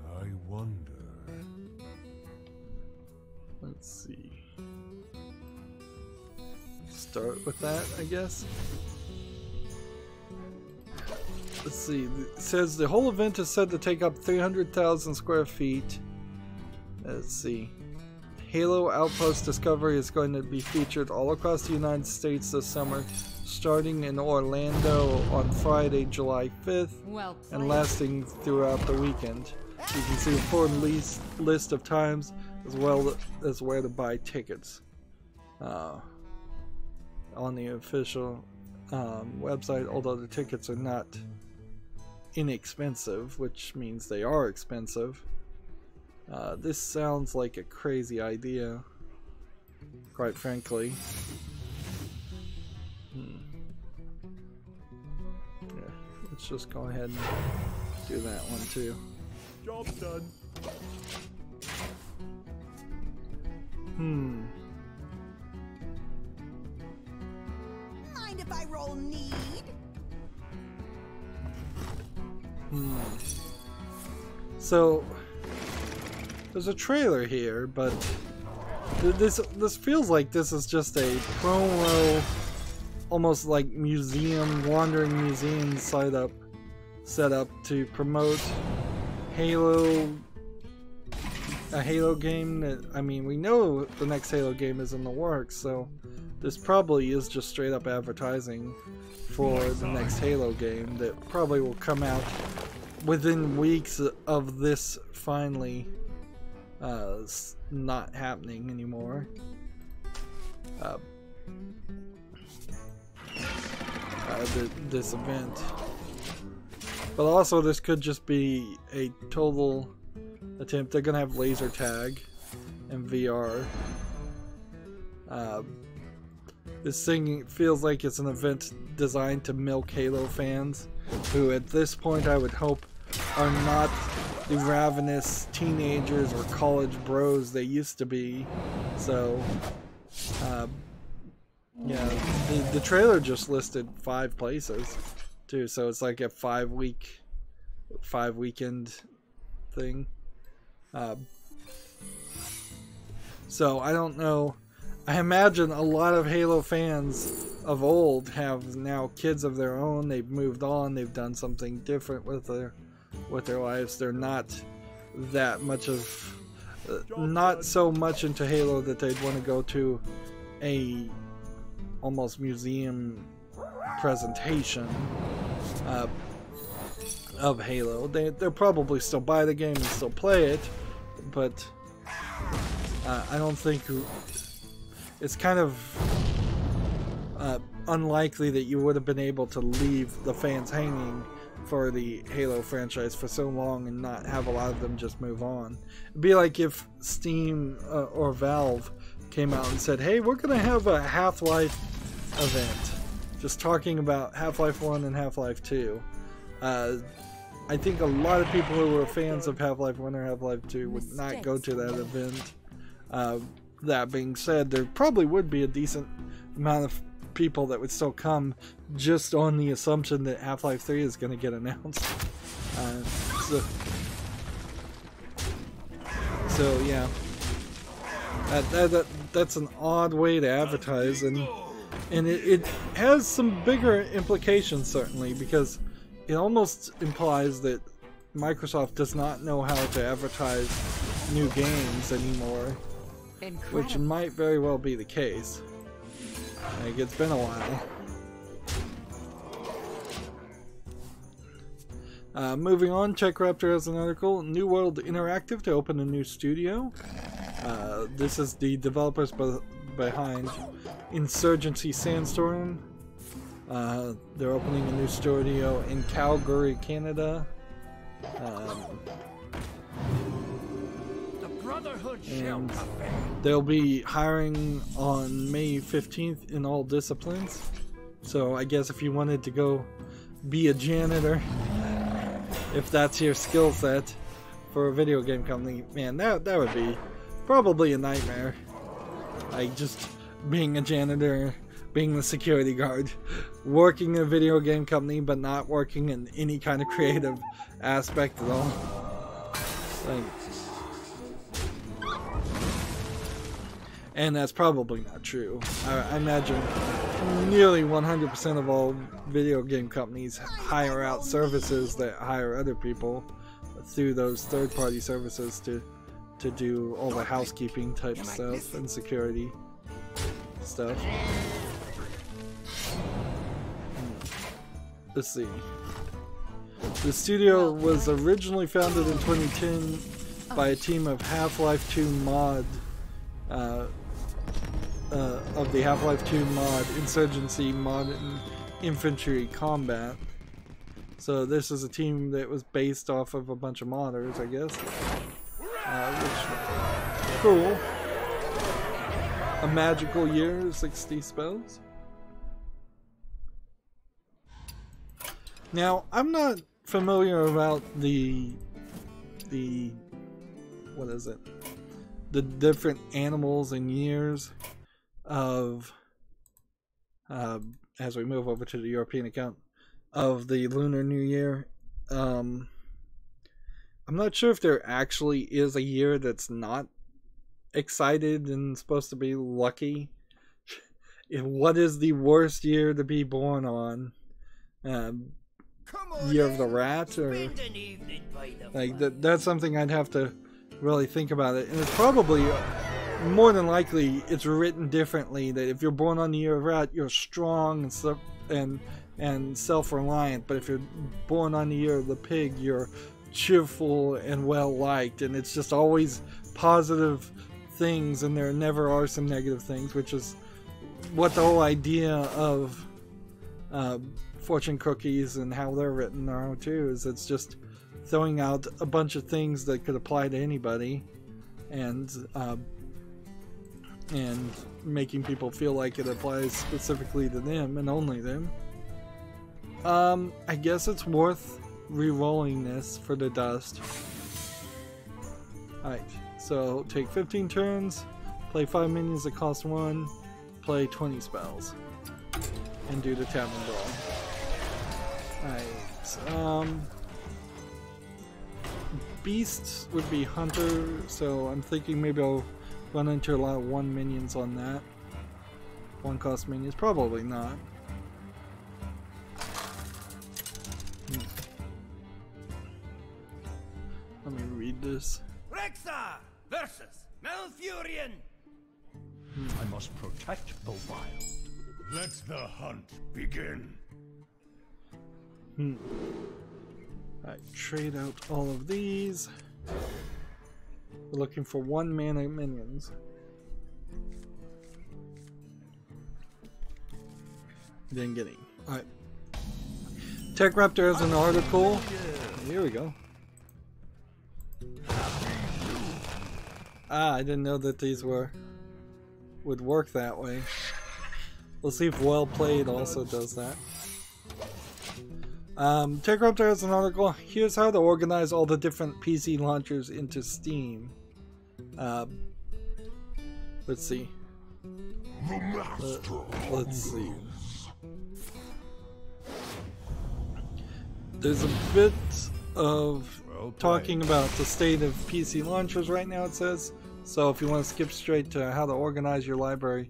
I wonder. Let's see. Start with that, I guess. Let's see. It says the whole event is said to take up 300,000 square feet. Let's see. Halo Outpost Discovery is going to be featured all across the United States this summer, starting in Orlando on Friday, July 5th, and lasting throughout the weekend. You can see a full list of times as well as where to buy tickets on the official website, although the tickets are not inexpensive, which means they are expensive. This sounds like a crazy idea, quite frankly. Yeah, let's just go ahead and do that one too. Job done. Mind if I roll need? So there's a trailer here, but this feels like this is just a promo, almost like wandering museum set up to promote a Halo game. That, I mean, we know the next Halo game is in the works, so this probably is just straight up advertising for the next Halo game that probably will come out within weeks of this finally not happening anymore. This event. But also this could just be a total attempt. They're gonna have laser tag and VR. This thing feels like it's an event designed to milk Halo fans, who at this point I would hope are not the ravenous teenagers or college bros they used to be. So Yeah, the trailer just listed 5 places too, so it's like a 5-weekend thing. So I don't know. I imagine a lot of Halo fans of old have now kids of their own. They've moved on. They've done something different with their lives. They're not that much of, not so much into Halo that they'd want to go to a almost museum presentation of Halo. They'll probably still buy the game and still play it, but I don't think it's kind of unlikely that you would have been able to leave the fans hanging for the Halo franchise for so long and not have a lot of them just move on. It'd be like if Steam or Valve came out and said, hey, we're gonna have a Half-Life event just talking about Half-Life 1 and Half-Life 2. I think a lot of people who were fans of Half-Life 1 or Half-Life 2 would not go to that event. That being said, there probably would be a decent amount of people that would still come just on the assumption that Half-Life 3 is going to get announced. So yeah, that's an odd way to advertise, and it has some bigger implications certainly, because it almost implies that Microsoft does not know how to advertise new games anymore. Incredible. Which might very well be the case. Like, it's been a while. Moving on, CheckRaptor has an article. New World Interactive to open a new studio. This is the developers behind Insurgency Sandstorm. They're opening a new studio in Calgary, Canada. And they'll be hiring on May 15th in all disciplines. So I guess if you wanted to go be a janitor, if that's your skill set for a video game company, man, that would be probably a nightmare. Like, just being a janitor, being the security guard, working in a video game company but not working in any kind of creative aspect at all. Like, and that's probably not true. I imagine nearly 100% of all video game companies hire out services that hire other people through those third-party services to do all the housekeeping type stuff and security stuff. Let's see. The studio was originally founded in 2010 by a team of Half-Life 2 mod of the Half-Life 2 mod Insurgency Modern Infantry Combat. So this is a team that was based off of a bunch of modders, I guess. Which, cool. A magical year, 60 spells. Now, I'm not familiar about the what is it? The different animals and years of as we move over to the European account of the Lunar New Year. I'm not sure if there actually is a year that's not excited and supposed to be lucky. What is the worst year to be born on? Year of the Rat, or like that's something I'd have to really think about it. And it's probably more than likely it's written differently, that if you're born on the Year of Rat, you're strong and self-reliant, but if you're born on the Year of the Pig, you're cheerful and well liked, and it's just always positive things and there never are some negative things, which is what the whole idea of fortune cookies and how they're written are too. Is it's just throwing out a bunch of things that could apply to anybody, and making people feel like it applies specifically to them and only them. I guess it's worth re-rolling this for the dust. Alright, so take 15 turns, play 5 minions that cost 1, play 20 spells and do the tavern brawl. Alright, beasts would be hunter, so I'm thinking maybe I'll run into a lot of 1 minions on that. 1 cost minions, probably not. Let me read this. Rexar versus Malfurion. I must protect the wild. Let the hunt begin. Alright, trade out all of these. We're looking for 1 mana minions. Didn't get any. Alright. Tech Raptor has an article. Here we go. Ah, I didn't know that these would work that way. We'll see if Well Played also does that. Tech Raptor has an article. Here's how to organize all the different PC launchers into Steam. Let's see. Let's see. There's a bit of talking about the state of PC launchers right now, it says. So if you want to skip straight to how to organize your library,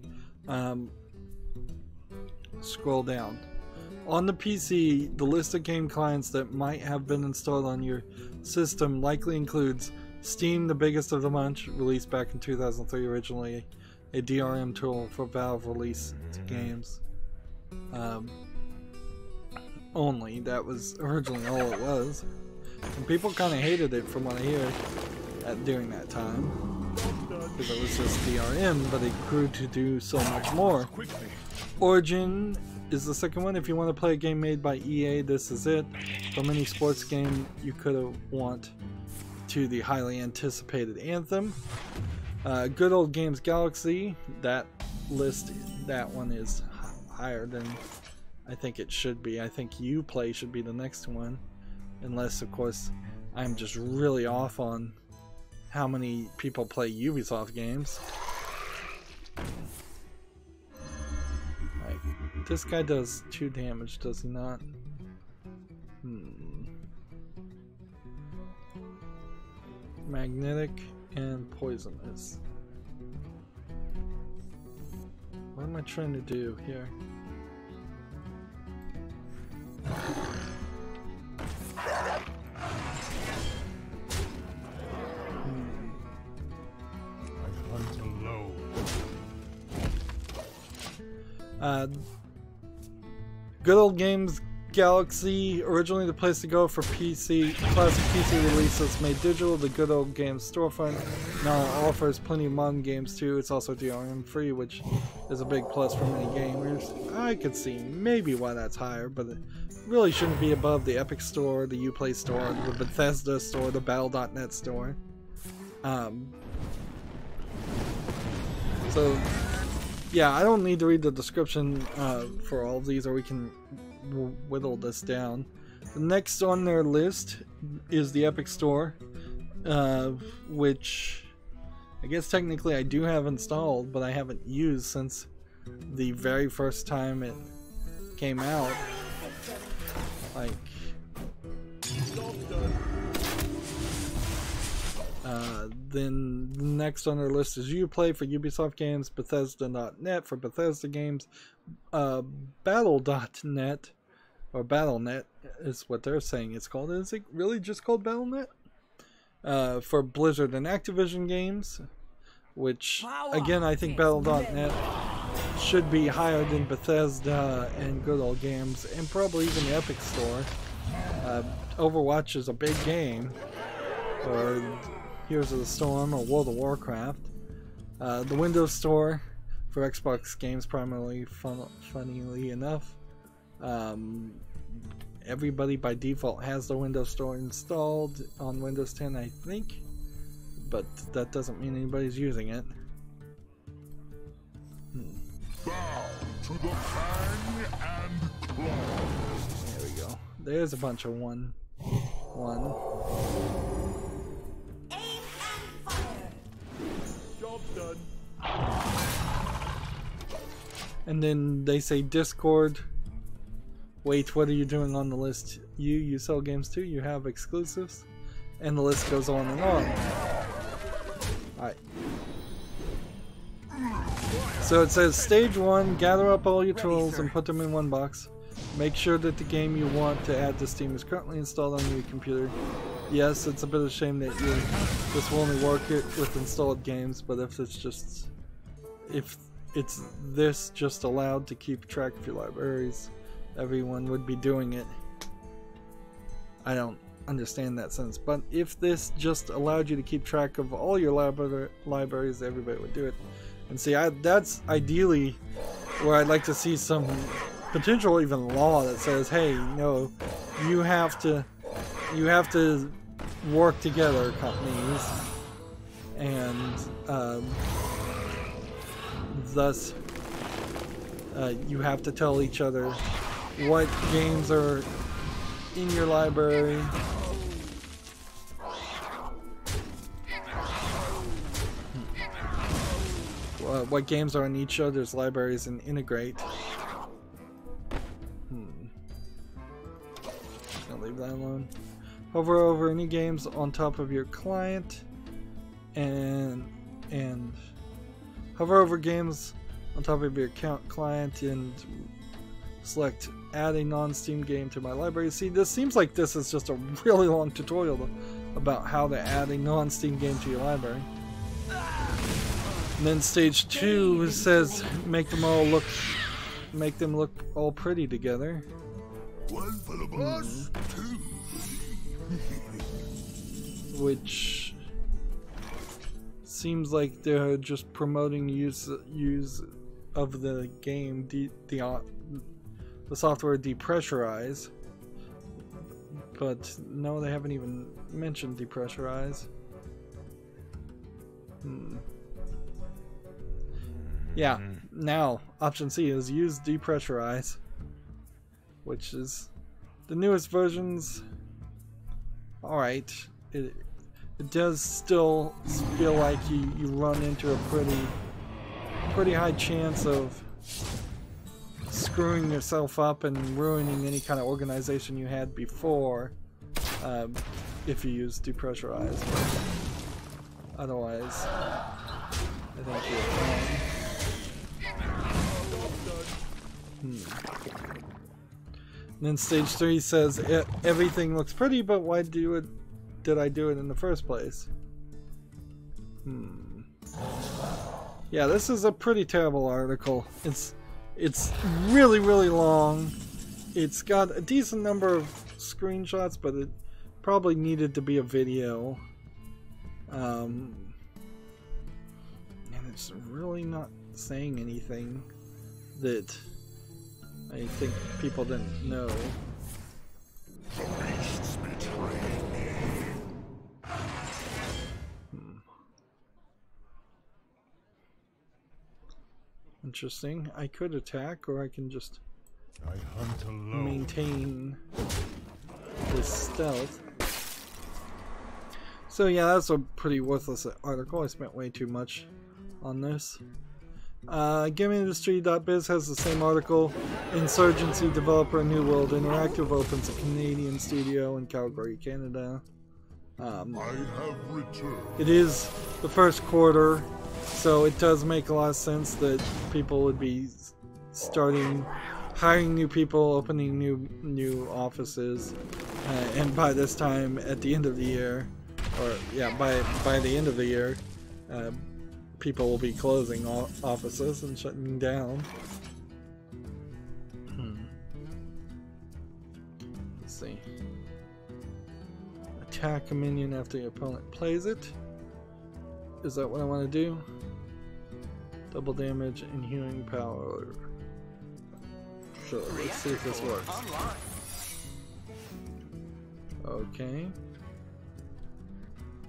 scroll down. On the PC, the list of game clients that might have been installed on your system likely includes Steam, the biggest of the bunch, released back in 2003 originally, a DRM tool for Valve released games. Only, that was originally all it was. And people kind of hated it from what I hear during that time. Because it was just DRM, but it grew to do so much more. Origin is the second one. If you want to play a game made by EA, this is it. From any sports game you could have want to the highly anticipated Anthem. Good Old Games Galaxy, that list, that one is higher than I think it should be. I think Uplay should be the next one. Unless, of course, I'm just really off on how many people play Ubisoft games. Like, this guy does 2 damage, does he not? Magnetic and poisonous. What am I trying to do here? Good Old Games Galaxy, originally the place to go for PC, classic PC releases made digital. The Good Old Games storefront now offers plenty of modern games too. It's also DRM free, which is a big plus for many gamers. I could see maybe why that's higher, but it really shouldn't be above the Epic Store, the Uplay Store, the Bethesda Store, the Battle.net Store. So yeah, I don't need to read the description for all of these, or we can whittle this down. The next on their list is the Epic Store, which I guess technically I do have installed, but I haven't used since the very first time it came out. Like, then the next on their list is Uplay for Ubisoft games, Bethesda.net for Bethesda games, Battle.net, or Battle.net is what they're saying it's called. Is it really just called Battle.net? For Blizzard and Activision games, which, again, I think Battle.net should be higher than Bethesda and Good Old Games, and probably even the Epic Store. Overwatch is a big game, or Heroes of the Storm, or World of Warcraft. The Windows Store for Xbox games, primarily, funnily enough. Everybody by default has the Windows Store installed on Windows 10, I think, but that doesn't mean anybody's using it. Bow to the fang and claw. There we go. There's a bunch of one. Aim and fire. Job done. And then they say Discord. Wait, what are you doing on the list? You sell games too? You have exclusives? And the list goes on and on. Alright. So it says stage 1, gather up all your tools and put them in one box. Make sure that the game you want to add to Steam is currently installed on your computer. Yes, it's a bit of a shame that this will only work with installed games, but if it's just allowed to keep track of your libraries, everyone would be doing it. I don't understand that sense, but if this just allowed you to keep track of all your libraries, everybody would do it. And see, that's ideally where I'd like to see some potential even law that says, hey, no, you have to work together, companies, and thus you have to tell each other what games are in your library. What games are in each other's libraries and integrate. I'll leave that alone. Hover over any games on top of your client and hover over games on top of your client and select add a non-Steam game to my library. See, this seems like this is just a really long tutorial about how to add a non-Steam game to your library. And then stage 2 says make them look all pretty together. One for the boss, two. Which seems like they're just promoting use of the game, the software depressurize. But no, they haven't even mentioned depressurize. Yeah, now option C is use depressurize, which is the newest versions. Alright, it does still feel like you run into a pretty high chance of screwing yourself up and ruining any kind of organization you had before if you use depressurize. Otherwise, I think you're fine. And then stage 3 says everything looks pretty, but why did I do it in the first place? Yeah, this is a pretty terrible article. It's really long. It's got a decent number of screenshots, but it probably needed to be a video. And it's really not saying anything that I think people didn't know. Interesting. I could attack, or I can just maintain this stealth. So yeah, that's a pretty worthless article. I spent way too much on this. GameIndustry.biz has the same article. Insurgency developer New World Interactive opens a Canadian studio in Calgary, Canada. It is the first quarter, so it does make a lot of sense that people would be hiring new people, opening new offices, and by this time, at the end of the year, or yeah, by the end of the year, people will be closing offices and shutting down. Let's see. Attack a minion after your opponent plays it. Is that what I want to do? Double damage and healing power. Sure, let's see if this works. Okay.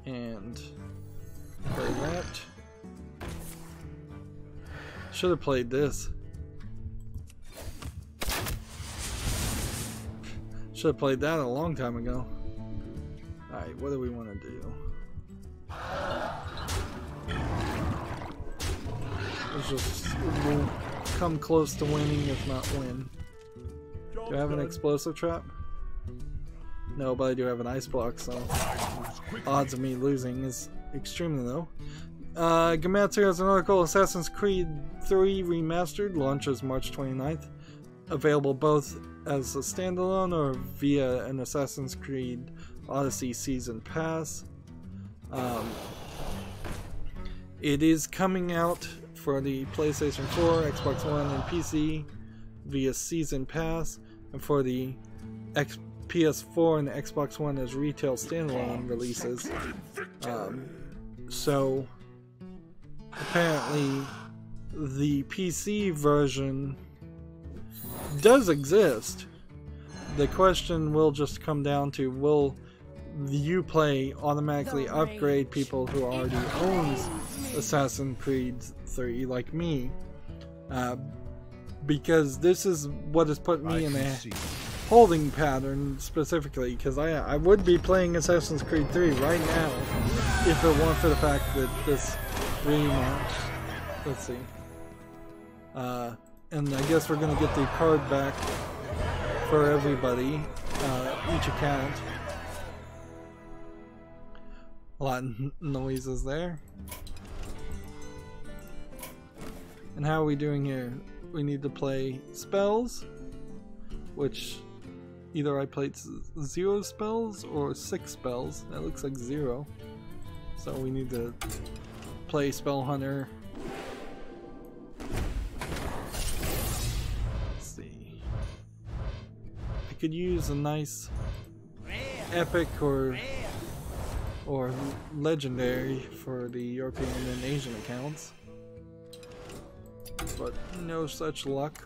And play that. Should have played this. Should have played that a long time ago. Alright, what do we want to do? Let's just come close to winning, if not win. Do I have an explosive trap? No, but I do have an ice block, so odds of me losing is extremely low. Gamatsu has an article, Assassin's Creed 3 Remastered launches March 29th. Available both as a standalone or via an Assassin's Creed Odyssey Season Pass. It is coming out for the PlayStation 4, Xbox One, and PC via Season Pass, and for the PS4 and Xbox One as retail standalone releases. So apparently the PC version does exist. The question will just come down to, will the Uplay automatically upgrade people who already owns Assassin's Creed 3 like me? Because this is what has put me in a holding pattern specifically, because I would be playing Assassin's Creed 3 right now if it weren't for the fact that this rematch. Let's see. And I guess we're going to get the card back for everybody, each account. A lot of noises there. And how are we doing here? We need to play spells, which either I played 0 spells or 6 spells. That looks like 0. So we need to play Spell Hunter. Could use a nice epic or legendary for the European and Asian accounts, but no such luck.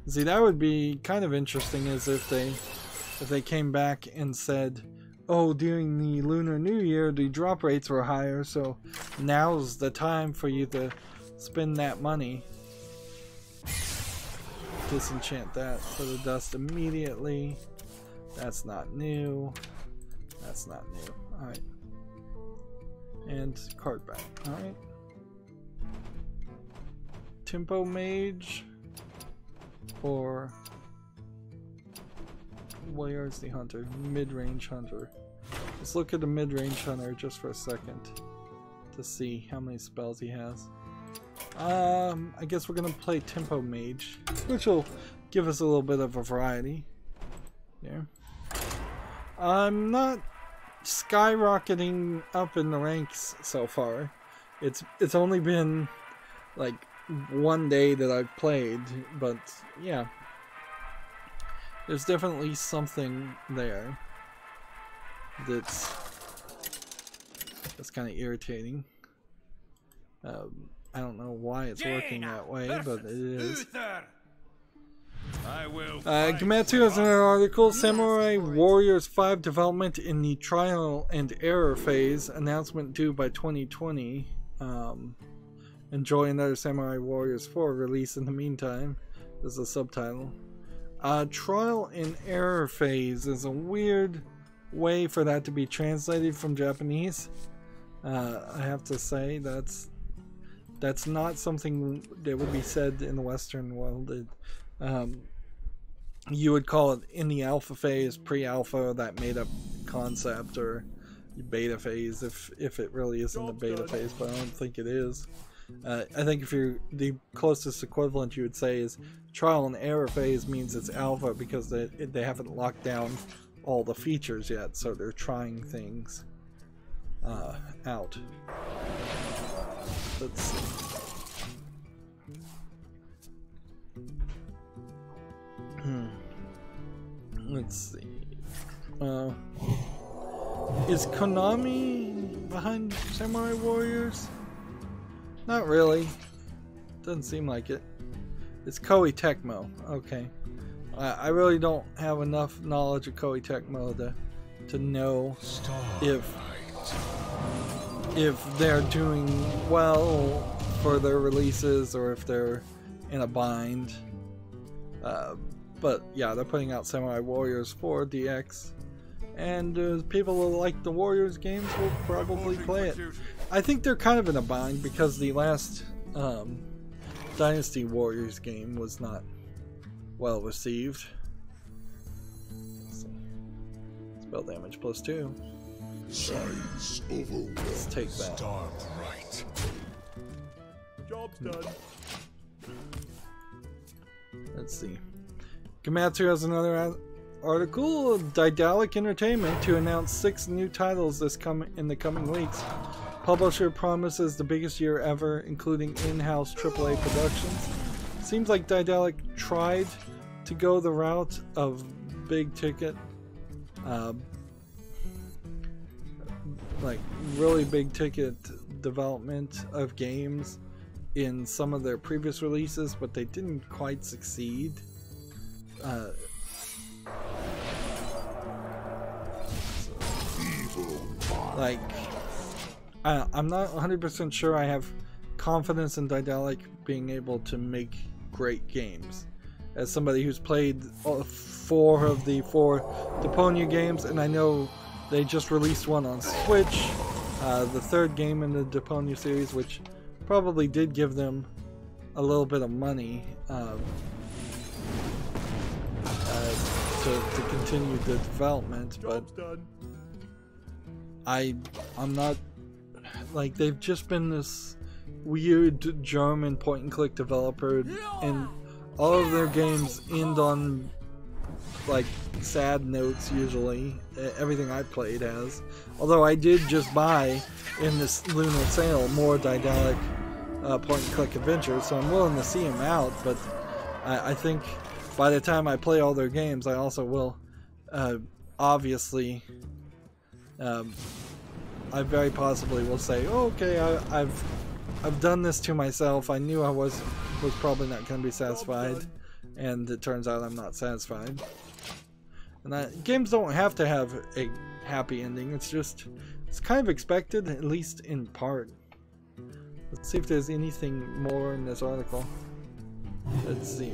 See, that would be kind of interesting, is if they came back and said, oh, during the Lunar New Year the drop rates were higher, so now's the time for you to spend that money. Disenchant that for the dust immediately. That's not new. That's not new. Alright. And card back. Alright. Tempo Mage. Or where's the hunter? Mid-range hunter. Let's look at the mid-range hunter just for a second to see how many spells he has. I guess we're gonna play Tempo Mage, which will give us a little bit of a variety. Yeah. I'm not skyrocketing up in the ranks so far. It's only been like one day that I've played, but yeah. There's definitely something there that's kind of irritating. I don't know why it's working that way, but it is. Gamatsu has another article, Samurai Warriors 5 development in the trial and error phase, announcement due by 2020. Enjoy another Samurai Warriors 4 release in the meantime, is the subtitle. Trial and error phase is a weird way for that to be translated from Japanese. I have to say that's not something that would be said in the Western world. You would call it in the alpha phase, pre-alpha, that made up concept, or beta phase if it really isn't the beta phase, but I don't think it is. I think if you're the closest equivalent you would say is trial and error phase means it's alpha because they haven't locked down all the features yet, so they're trying things out. Let's see. Let's see. Is Konami behind Samurai Warriors? Not really. Doesn't seem like it. It's Koei Tecmo. Okay. I really don't have enough knowledge of Koei Tecmo to know if they're doing well for their releases or if they're in a bind. But yeah, they're putting out Samurai Warriors 4 DX, and people who like the Warriors games will probably play it. I think they're kind of in a bind because the last Dynasty Warriors game was not well received. Let's see. Spell damage +2. Science overwhelmed. Let's take that. Start right. Job's done. Let's see. Gamatsu has another article. Daedalic Entertainment to announce 6 new titles in the coming weeks. Publisher promises the biggest year ever, including in-house AAA productions. Seems like Daedalic tried to go the route of big ticket, like really big ticket development of games in some of their previous releases, but they didn't quite succeed. Like, I'm not 100% sure I have confidence in Daedalic being able to make great games. As somebody who's played all 4 of the 4 Deponia games, and I know they just released one on Switch, the 3rd game in the Deponia series, which probably did give them a little bit of money to continue the development, but I'm not, like, they've just been this weird German point-and-click developer, and all of their games end on like sad notes usually. Everything I played has. Although I did just buy in this lunar sale more Daedalic point-and-click adventures, so I'm willing to see them out, but I think by the time I play all their games, I also will obviously I very possibly will say, oh, okay, I've done this to myself. I knew I was probably not going to be satisfied, and it turns out I'm not satisfied. And games don't have to have a happy ending. It's kind of expected, at least in part. Let's see if there's anything more in this article. Let's see.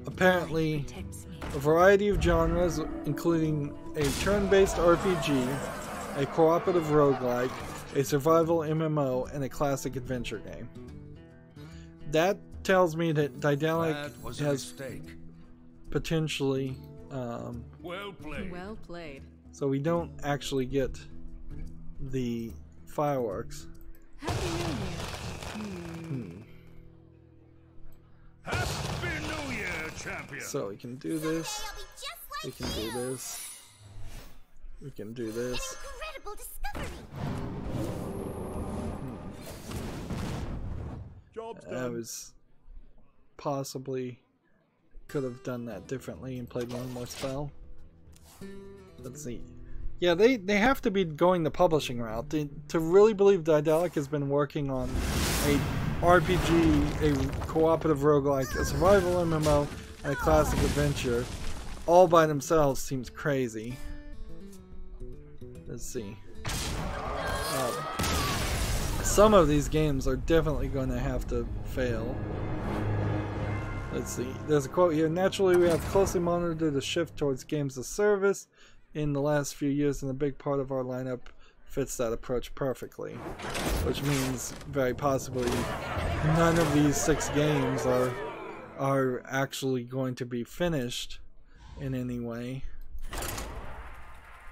Apparently, a variety of genres, including a turn-based RPG, a cooperative roguelike, a survival MMO, and a classic adventure game. That tells me that Daedalic has potentially Well played. Well played. so we don't actually get the fireworks. Happy New Year. Happy New Year, champion. So we can do this. It'll be just We like can do you. this. We can do this. Incredible discovery. Job's I done. was possibly could have done that differently and played one more spell. Let's see. Yeah, they have to be going the publishing route. To really believe Daedalic has been working on a RPG, a cooperative roguelike, a survival MMO, and a classic adventure all by themselves seems crazy. Let's see. Some of these games are definitely going to have to fail. Let's see. There's a quote here. Naturally, we have closely monitored the shift towards games as service in the last few years, and a big part of our lineup fits that approach perfectly. Which means, very possibly, none of these 6 games are actually going to be finished in any way.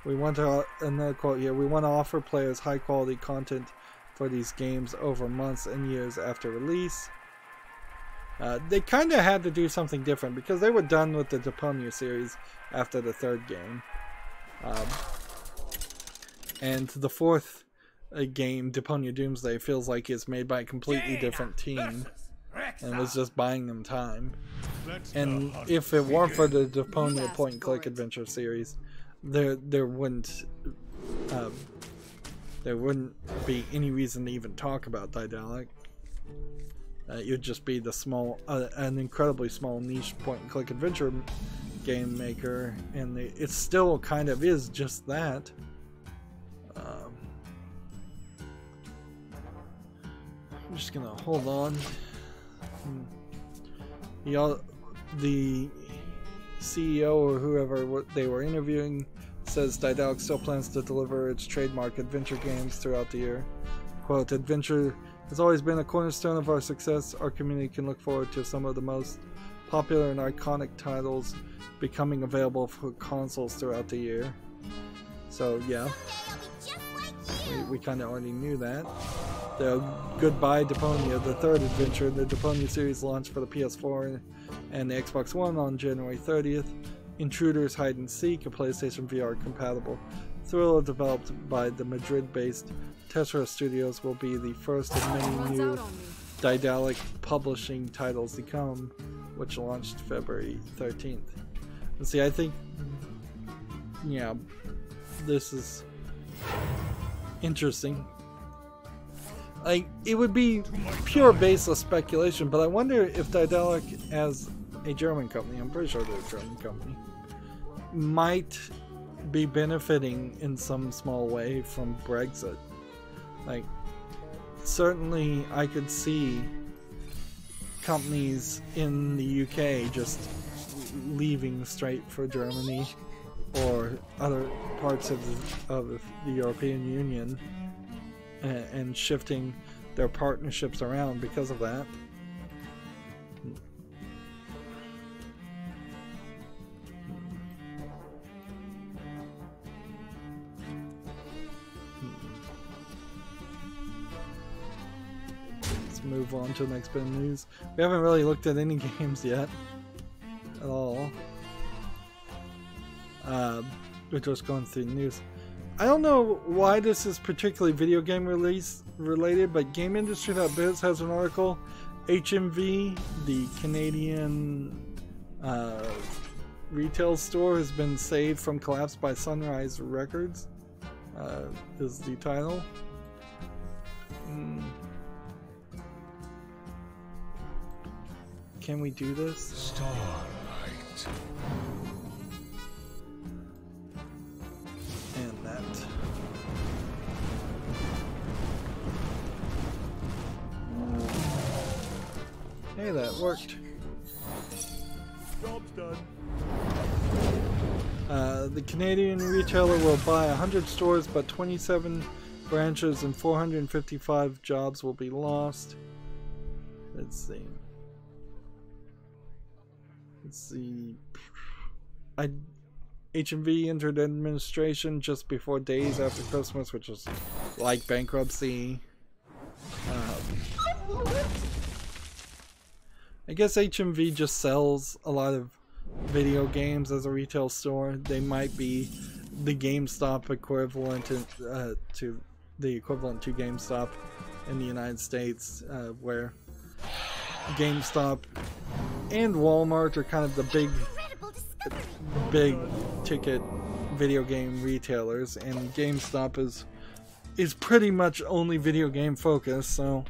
We want to, another quote here, we want to offer players high quality content for these games over months and years after release. They kind of had to do something different because they were done with the Deponia series after the 3rd game. And the 4th game, Deponia Doomsday, feels like it's made by a completely different team and was just buying them time. And if it weren't for the Deponia point-and-click adventure series, there wouldn't be any reason to even talk about Daedalic. It would just be the small, an incredibly small niche point-and-click adventure game maker, and it still kind of is just that. I'm just gonna hold on. The CEO or whoever they were interviewing says Daedalic still plans to deliver its trademark adventure games throughout the year. Quote, adventure has always been a cornerstone of our success. Our community can look forward to some of the most popular and iconic titles becoming available for consoles throughout the year. So yeah, we kind of already knew that. The Goodbye Deponia, the third adventure in the Deponia series, launched for the PS4 and the Xbox One on January 30th. Intruders Hide and Seek, a PlayStation VR compatible thriller developed by the Madrid-based Tetra Studios, will be the first of many new Daedalic publishing titles to come, which launched February 13th. And see, I think, yeah, this is interesting. Like, it would be pure baseless speculation, but I wonder if Daedalic, as a German company, I'm pretty sure they're a German company, might be benefiting in some small way from Brexit. Like, certainly I could see companies in the UK just leaving straight for Germany or other parts of the European Union and shifting their partnerships around because of that. Let's move on to the next bit of news. We haven't really looked at any games yet at all. We're just going through the news. I don't know why this is particularly video game release related, but GameIndustry.biz has an article. HMV, the Canadian retail store, has been saved from collapse by Sunrise Records, is the title. Can we do this? Starlight. And that. Hey, that worked. Job's done. The Canadian retailer will buy 100 stores, but 27 branches and 455 jobs will be lost. Let's see. HMV entered administration just before days after Christmas, which was like bankruptcy. I guess HMV just sells a lot of video games as a retail store. They might be the GameStop equivalent to the equivalent to GameStop in the United States, where GameStop and Walmart are kind of the big ticket video game retailers, and GameStop is pretty much only video game focused. So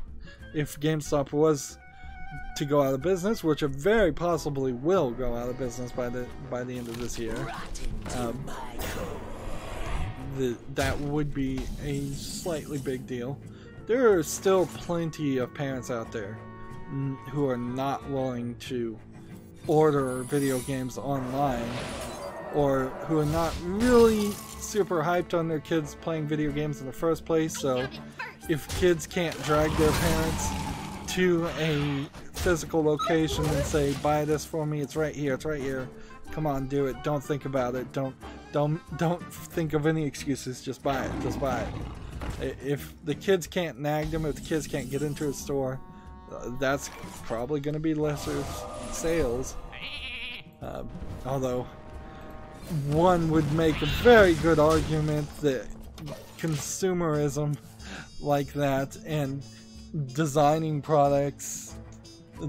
if GameStop was to go out of business, which it very possibly will go out of business by the end of this year, that would be a slightly big deal. There are still plenty of parents out there who are not willing to order video games online, or who are not really super hyped on their kids playing video games in the first place. So if kids can't drag their parents to a physical location and say, buy this for me, it's right here, come on, do it, don't think about it, don't think of any excuses, just buy it. If the kids can't nag them, if the kids can't get into a store, that's probably going to be lesser sales. Although one would make a very good argument that consumerism like that and designing products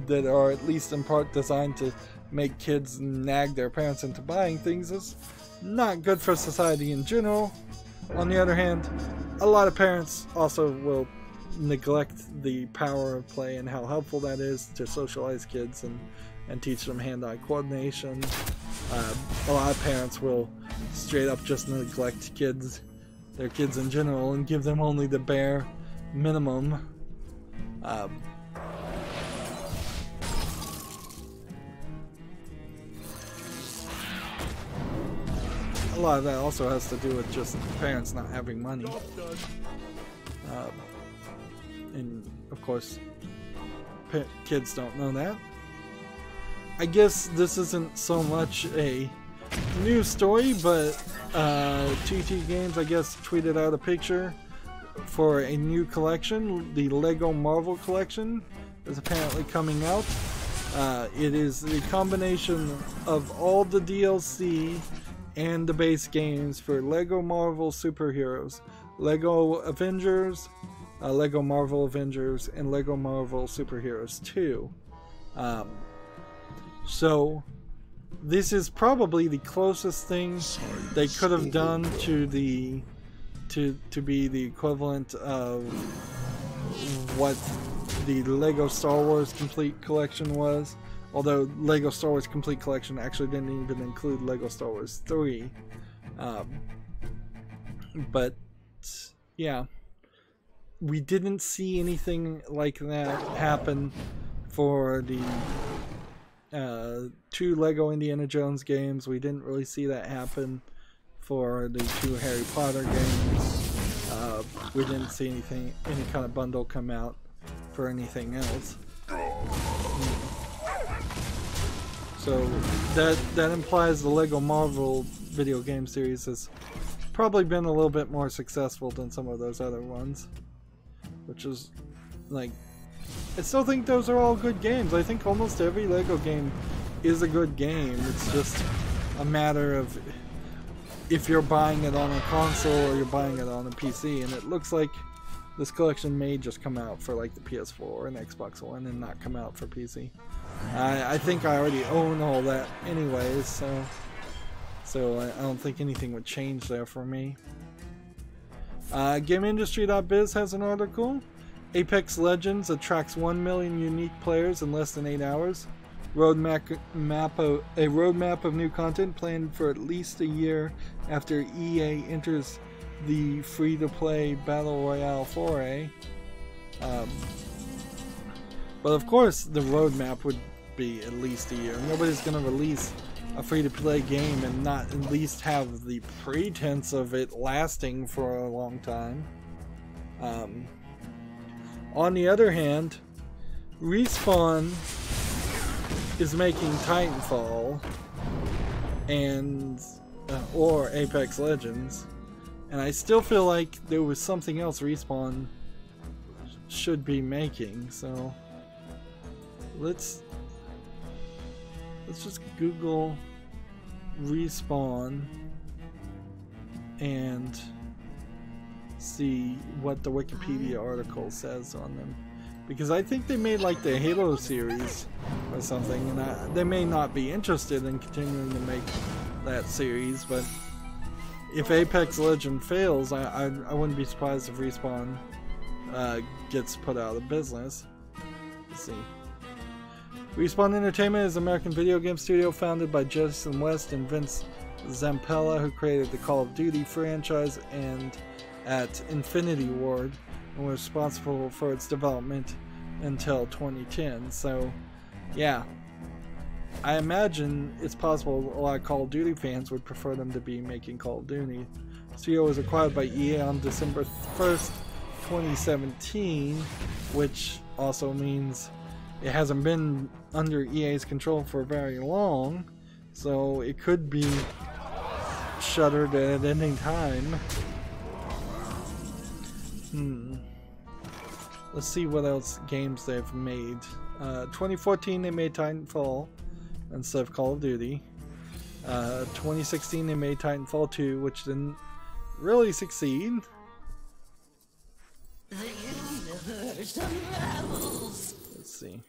that are at least in part designed to make kids nag their parents into buying things is not good for society in general. On the other hand, a lot of parents also will neglect the power of play and how helpful that is to socialize kids and teach them hand-eye coordination. A lot of parents will straight up just neglect their kids in general, and give them only the bare minimum. A lot of that also has to do with just parents not having money. Job done. And of course, kids don't know that. I guess this isn't so much a news story, but TT Games, I guess, tweeted out a picture for a new collection. The Lego Marvel collection is apparently coming out. It is the combination of all the DLC and the base games for Lego Marvel Superheroes, Lego Avengers, Lego Marvel Avengers, and Lego Marvel Superheroes 2. So this is probably the closest thing they could have done to the to be the equivalent of what the Lego Star Wars Complete Collection was. Although Lego Star Wars Complete Collection actually didn't even include Lego Star Wars 3. But yeah, we didn't see anything like that happen for the 2 Lego Indiana Jones games. We didn't really see that happen for the 2 Harry Potter games. We didn't see any kind of bundle come out for anything else. So that implies the Lego Marvel video game series has probably been a little bit more successful than some of those other ones, which is like, I still think those are all good games. I think almost every Lego game is a good game. It's just a matter of if you're buying it on a console or you're buying it on a PC, and it looks like this collection may just come out for like the PS4 and Xbox One and not come out for PC. I think I already own all that anyways, so I don't think anything would change there for me. GameIndustry.biz has an article. Apex Legends attracts 1 million unique players in less than 8 hours. A roadmap of new content planned for at least a year after EA enters the free-to-play Battle Royale foray. But of course the roadmap would be at least a year. Nobody's going to release a free-to-play game and not at least have the pretense of it lasting for a long time. On the other hand, Respawn is making Titanfall and or Apex Legends, and I still feel like there was something else Respawn should be making. So let's just Google Respawn and see what the Wikipedia article says on them, because I think they made like the Halo series or something, and they may not be interested in continuing to make that series, but if Apex Legends fails, I wouldn't be surprised if Respawn gets put out of business. Let's see. Respawn Entertainment is an American video game studio founded by Jason West and Vince Zampella, who created the Call of Duty franchise and at Infinity Ward, and was responsible for its development until 2010. So yeah, I imagine it's possible a lot of Call of Duty fans would prefer them to be making Call of Duty. The studio was acquired by EA on December 1st, 2017, which also means it hasn't been under EA's control for very long, so it could be shuttered at any time. Let's see what else games they've made. 2014 they made Titanfall instead of Call of Duty. 2016 they made Titanfall 2, which didn't really succeed. The universe unravels. Let's see.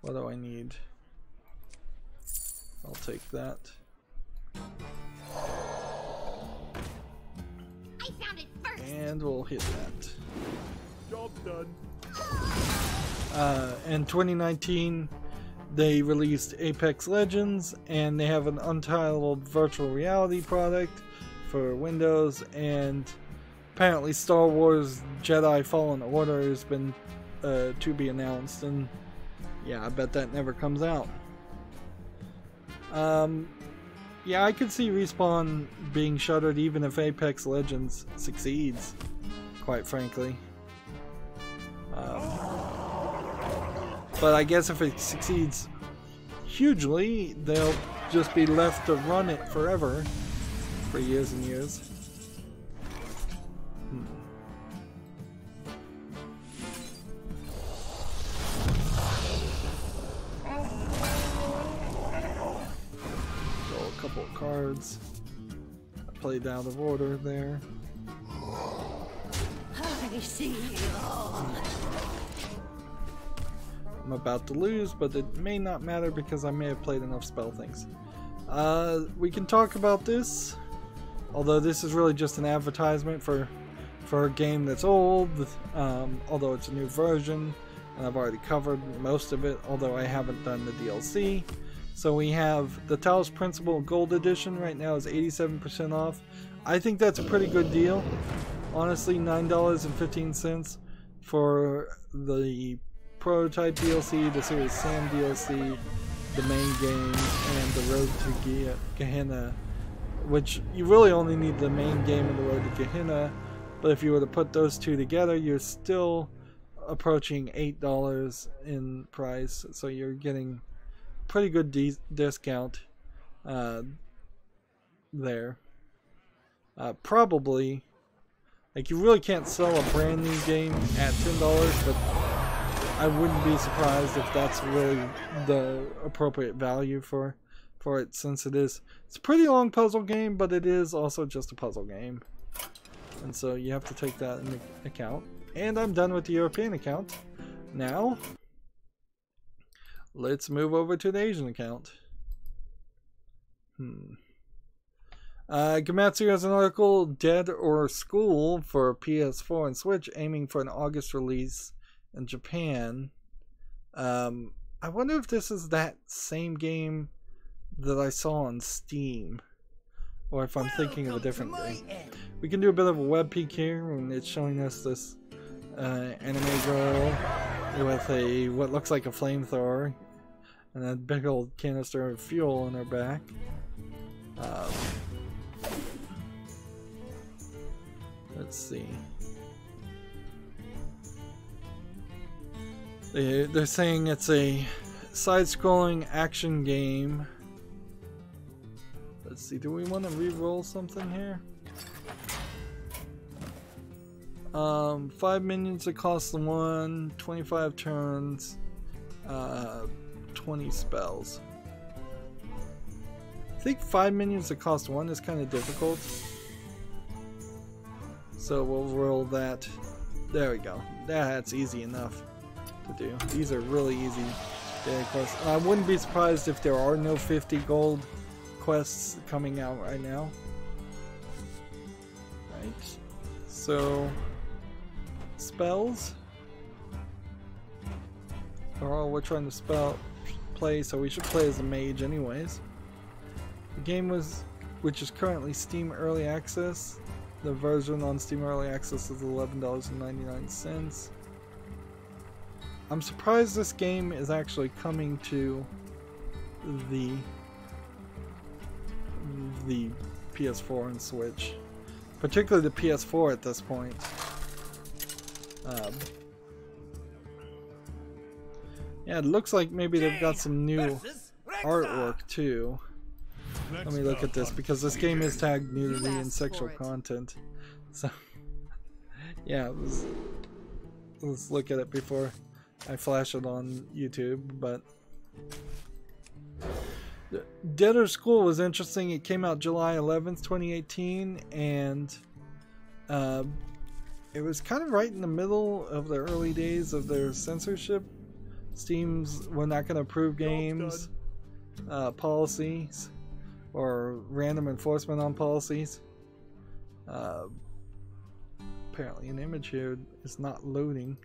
What do I need? I'll take that. I found it first. And we'll hit that. Job done. In 2019, they released Apex Legends, and they have an untitled virtual reality product for Windows, and apparently Star Wars Jedi Fallen Order has been to be announced, and Yeah, I bet that never comes out. Yeah, I could see Respawn being shuttered even if Apex Legends succeeds, quite frankly. But I guess if it succeeds hugely, they'll just be left to run it forever, for years and years. Draw a couple of cards. I played out of order there. I see you all. I'm about to lose, but it may not matter because I may have played enough spell things. We can talk about this, although this is really just an advertisement for a game that's old, although it's a new version, and I've already covered most of it, although I haven't done the DLC. So we have the Talos Principle Gold Edition right now is 87% off. I think that's a pretty good deal. Honestly, $9.15 for the Prototype DLC, the Serious Sam DLC, the main game, and the Road to Gehenna, which you really only need the main game and the Road to Gehenna, but if you were to put those two together, you're still approaching $8 in price, so you're getting pretty good discount there. Probably, like, you really can't sell a brand new game at $10, but I wouldn't be surprised if that's really the appropriate value for it, since it's a pretty long puzzle game, but it is also just a puzzle game, and so you have to take that into account. And I'm done with the European account. Now let's move over to the Asian account. Gamatsu has an article, Dead or School for PS4 and Switch, aiming for an August release in Japan. I wonder if this is that same game that I saw on Steam, or if I'm thinking of a different game. We can do a bit of a web peek here, and it's showing us this anime girl with a what looks like a flamethrower and a big old canister of fuel in her back. Let's see. They're saying it's a side-scrolling action game. Let's see, do we want to re-roll something here? 5 minions that cost 1, 25 turns, 20 spells. I think 5 minions that cost 1 is kind of difficult. So we'll roll that. There we go. That's easy enough to do. These are really easy daily quests. I wouldn't be surprised if there are no 50 gold quests coming out right now. Right. So spells are all we're trying to play, so we should play as a mage anyways. The game which is currently Steam Early Access. The version on Steam Early Access is $11.99. I'm surprised this game is actually coming to the PS4 and Switch, particularly the PS4 at this point. Yeah, it looks like maybe they've got some new artwork too. Let me look at this, because this game is tagged nudity and sexual content. So, yeah, let's look at it before I flash it on YouTube. But Dead or School was interesting. It came out July 11th, 2018, and it was kind of right in the middle of the early days of their censorship. Steam's "we're not going to approve games" policies, or random enforcement on policies. Apparently an image here is not loading,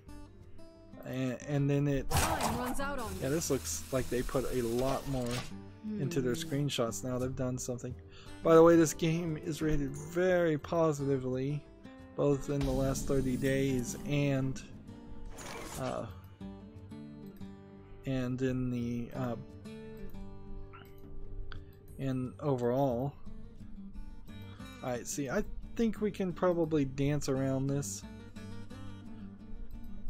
and then it yeah, this looks like they put a lot more into their screenshots now. They've done something. By the way, this game is rated very positively both in the last 30 days and and in the and overall. Alright, see, I think we can probably dance around this.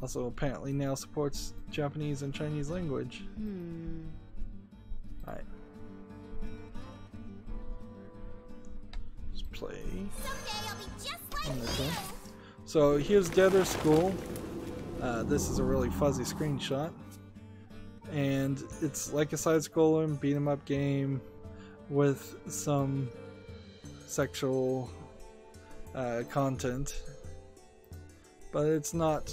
Also, apparently now supports Japanese and Chinese language. Alright. Let's play. Someday I'll be just like Okay. you. So here's Debtor School. This is a really fuzzy screenshot. And it's like a side-scroller beat 'em up game with some sexual content. But it's not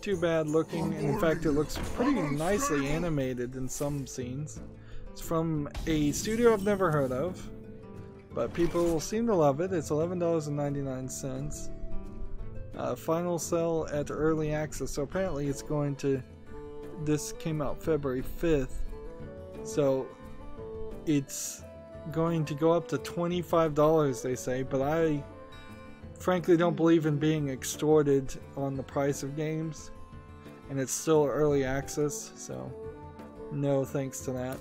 too bad looking, and in fact it looks pretty nicely animated in some scenes. It's from a studio I've never heard of, but people seem to love it. It's $11.99. Final sell at early access, so apparently it's going to, this came out February 5th, so it's going to go up to $25 they say, but I frankly don't believe in being extorted on the price of games, and it's still early access, so no thanks to that.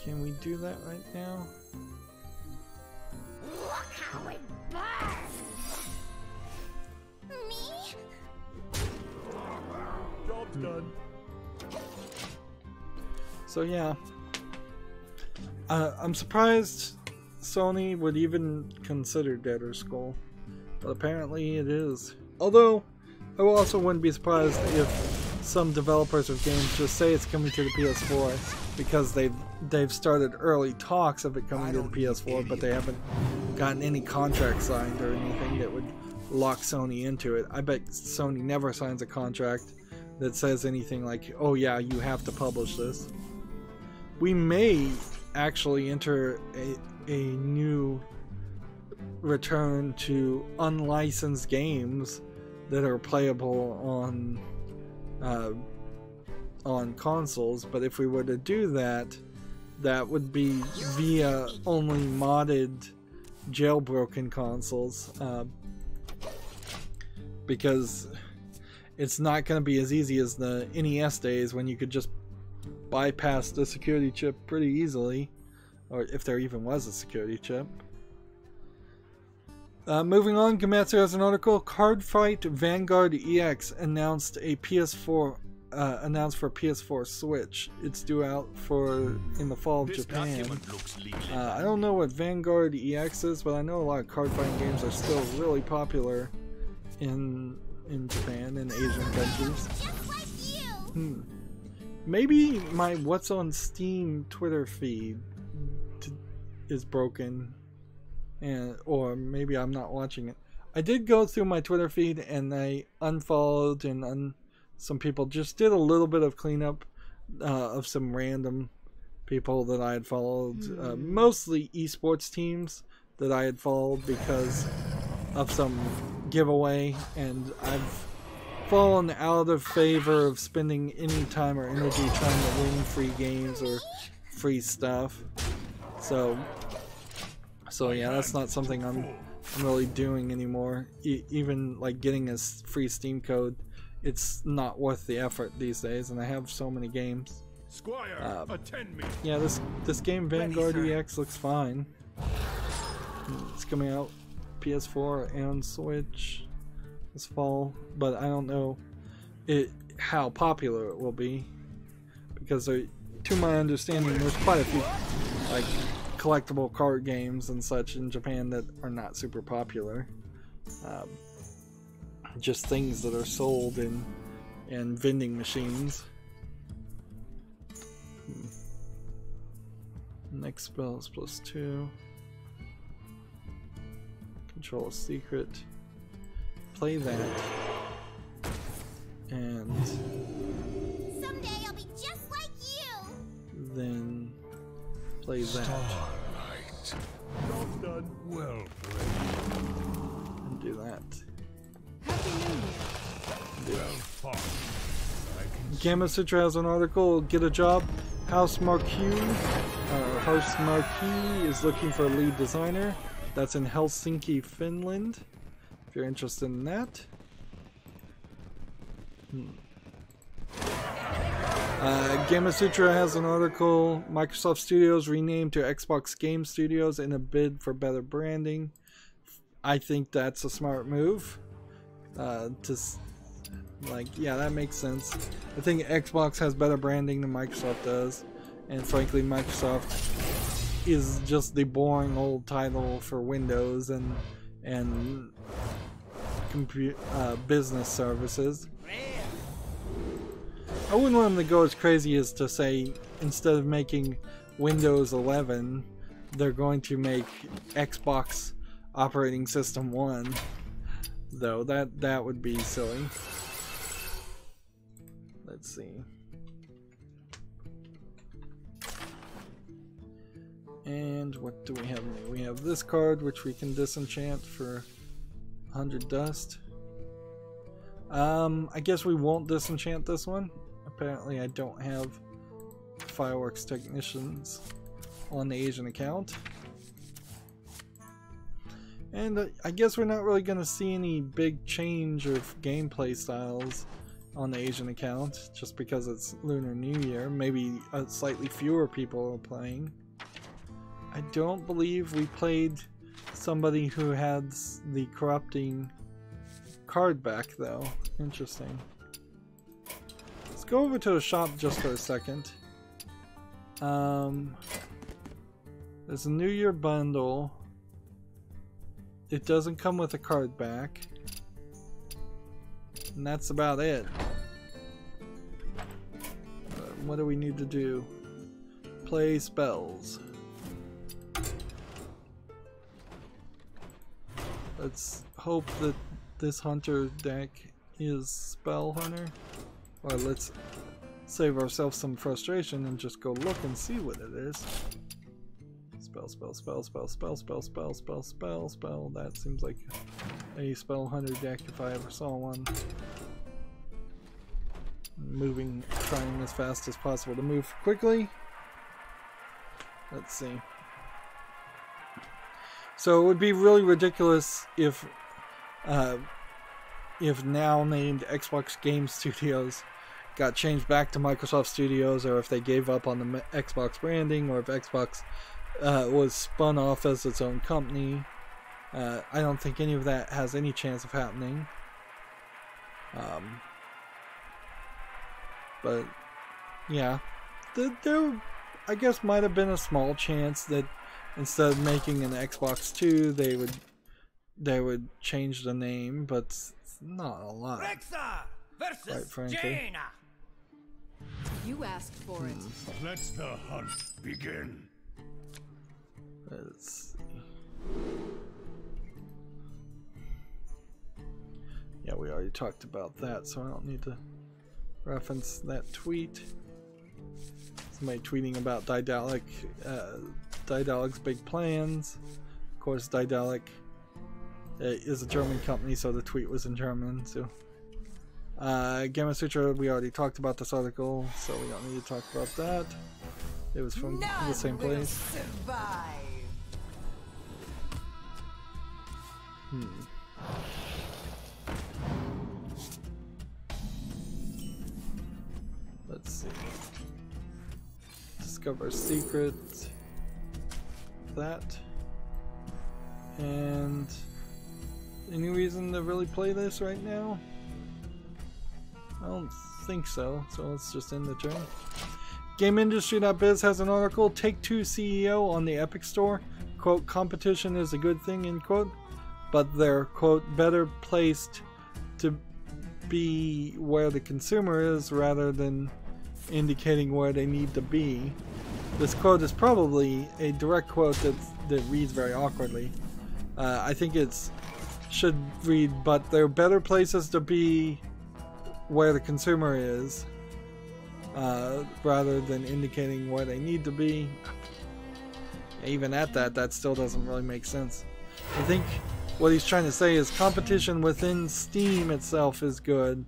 Can we do that right now? Look how it burns. Me? Job's done. So yeah, I'm surprised Sony would even consider Debtor School, but apparently it is. Although, I also wouldn't be surprised if some developers of games just say it's coming to the PS4 because they've started early talks of it coming to the PS4, but they haven't gotten any contract signed or anything that would lock Sony into it. I bet Sony never signs a contract that says anything like, oh yeah, you have to publish this. We may actually enter a new return to unlicensed games that are playable on consoles, but if we were to do that, that would be via only modded jailbroken consoles, because it's not going to be as easy as the NES days when you could just bypass the security chip pretty easily, or if there even was a security chip. Moving on, Gematsu has an article. Cardfight Vanguard EX announced a PS4 announced for PS4 Switch. It's due out in the fall of Japan. I don't know what Vanguard EX is, but I know a lot of card fighting games are still really popular in Japan and Asian countries. Just like you. Maybe my What's on Steam Twitter feed is broken, or maybe I'm not watching it. I did go through my Twitter feed and I unfollowed and some people, just did a little bit of cleanup of some random people that I had followed, mostly esports teams that I had followed because of some giveaway, and I've fallen out of favor of spending any time or energy trying to win free games or free stuff. So yeah, that's not something I'm really doing anymore. Even like getting a free Steam code, it's not worth the effort these days, and I have so many games. Squire, attend me. Yeah, this game Vanguard EX looks fine. It's coming out PS4 and Switch this fall, but I don't know how popular it will be, because to my understanding, there's quite a few like collectible card games and such in Japan that are not super popular. Just things that are sold in vending machines. Next spell is +2. Control a secret. Play that. And Someday I'll be just like you. then play that. Starlight. Job's done. Well played. And do that. Happy New Year. Well fought. I can Gamma Sutra has an article. Get a job. House Marquis is looking for a lead designer. That's in Helsinki, Finland. If you're interested in that. Gamasutra has an article. Microsoft Studios renamed to Xbox Game Studios in a bid for better branding. I think that's a smart move. Yeah, that makes sense. I think Xbox has better branding than Microsoft does, and frankly, Microsoft is just the boring old title for Windows and business services. I wouldn't want them to go as crazy as to say, instead of making Windows 11, they're going to make Xbox Operating System 1. Though, that would be silly. Let's see. And what do we have new? We have this card, which we can disenchant for 100 dust. I guess we won't disenchant this one. Apparently I don't have fireworks technicians on the Asian account. And I guess we're not really going to see any big change of gameplay styles on the Asian account, just because it's Lunar New Year. Maybe slightly fewer people are playing. I don't believe we played somebody who had the corrupting card back though. Interesting. Let's go over to the shop just for a second. There's a New Year bundle. It doesn't come with a card back. And that's about it. What do we need to do? Play spells. Let's hope that this hunter deck is Spell Hunter. Or let's save ourselves some frustration and just go look and see what it is. Spell, spell, spell, spell, spell, spell, spell, spell, spell, spell. That seems like a Spell Hunter deck if I ever saw one. Moving, trying as fast as possible to move quickly. Let's see. So it would be really ridiculous if now named Xbox Game Studios got changed back to Microsoft Studios, or if they gave up on the Xbox branding, or if Xbox was spun off as its own company. I don't think any of that has any chance of happening. But yeah, there I guess might have been a small chance that instead of making an Xbox 2, they would change the name, but not a lot. Quite frankly. You asked for it. Let the hunt begin. Let's see. Yeah, we already talked about that, so I don't need to reference that tweet. Somebody tweeting about Daedalic's big plans. Of course, Daedalic is a German company, so the tweet was in German. So, Gamasutra, we already talked about this article, so we don't need to talk about that. It was from the same place. Let's see. Discover secret. That. And any reason to really play this right now? I don't think so, so let's just end the turn. GameIndustry.biz has an article, Take-Two CEO on the Epic Store, quote, competition is a good thing, end quote, but they're, quote, better placed to be where the consumer is rather than indicating where they need to be. This quote is probably a direct quote that reads very awkwardly. I think it should read, but there are better places to be where the consumer is, rather than indicating where they need to be. Even at that still doesn't really make sense. I think what he's trying to say is competition within Steam itself is good,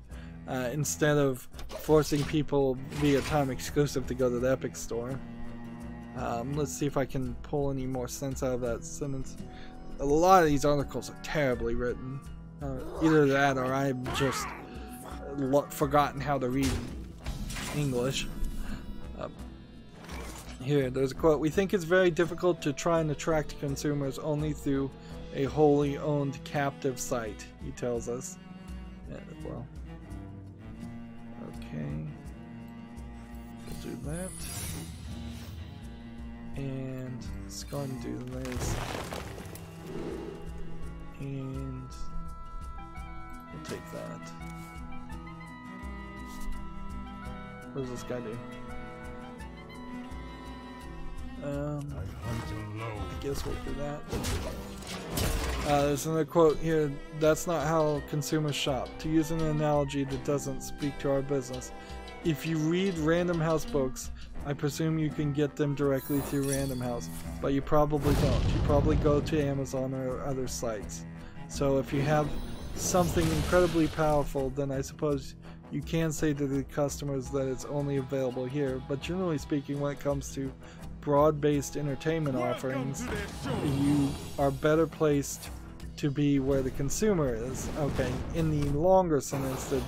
instead of forcing people via time exclusive to go to the Epic Store. Let's see if I can pull any more sense out of that sentence. A lot of these articles are terribly written. Either that or I'm just forgotten how to read English. Here, there's a quote. "We think it's very difficult to try and attract consumers only through a wholly owned captive site," he tells us. Yeah, well, okay. We'll do that. And let's go and do this. And we'll take that. What does this guy do? I guess we'll do that. There's another quote here. "That's not how consumers shop. To use an analogy that doesn't speak to our business, if you read Random House books, I presume you can get them directly through Random House, but you probably don't. You probably go to Amazon or other sites. So if you have something incredibly powerful, then I suppose you can say to the customers that it's only available here, but generally speaking, when it comes to broad-based entertainment offerings, you are better placed to be where the consumer is." Okay, in the longer sentence that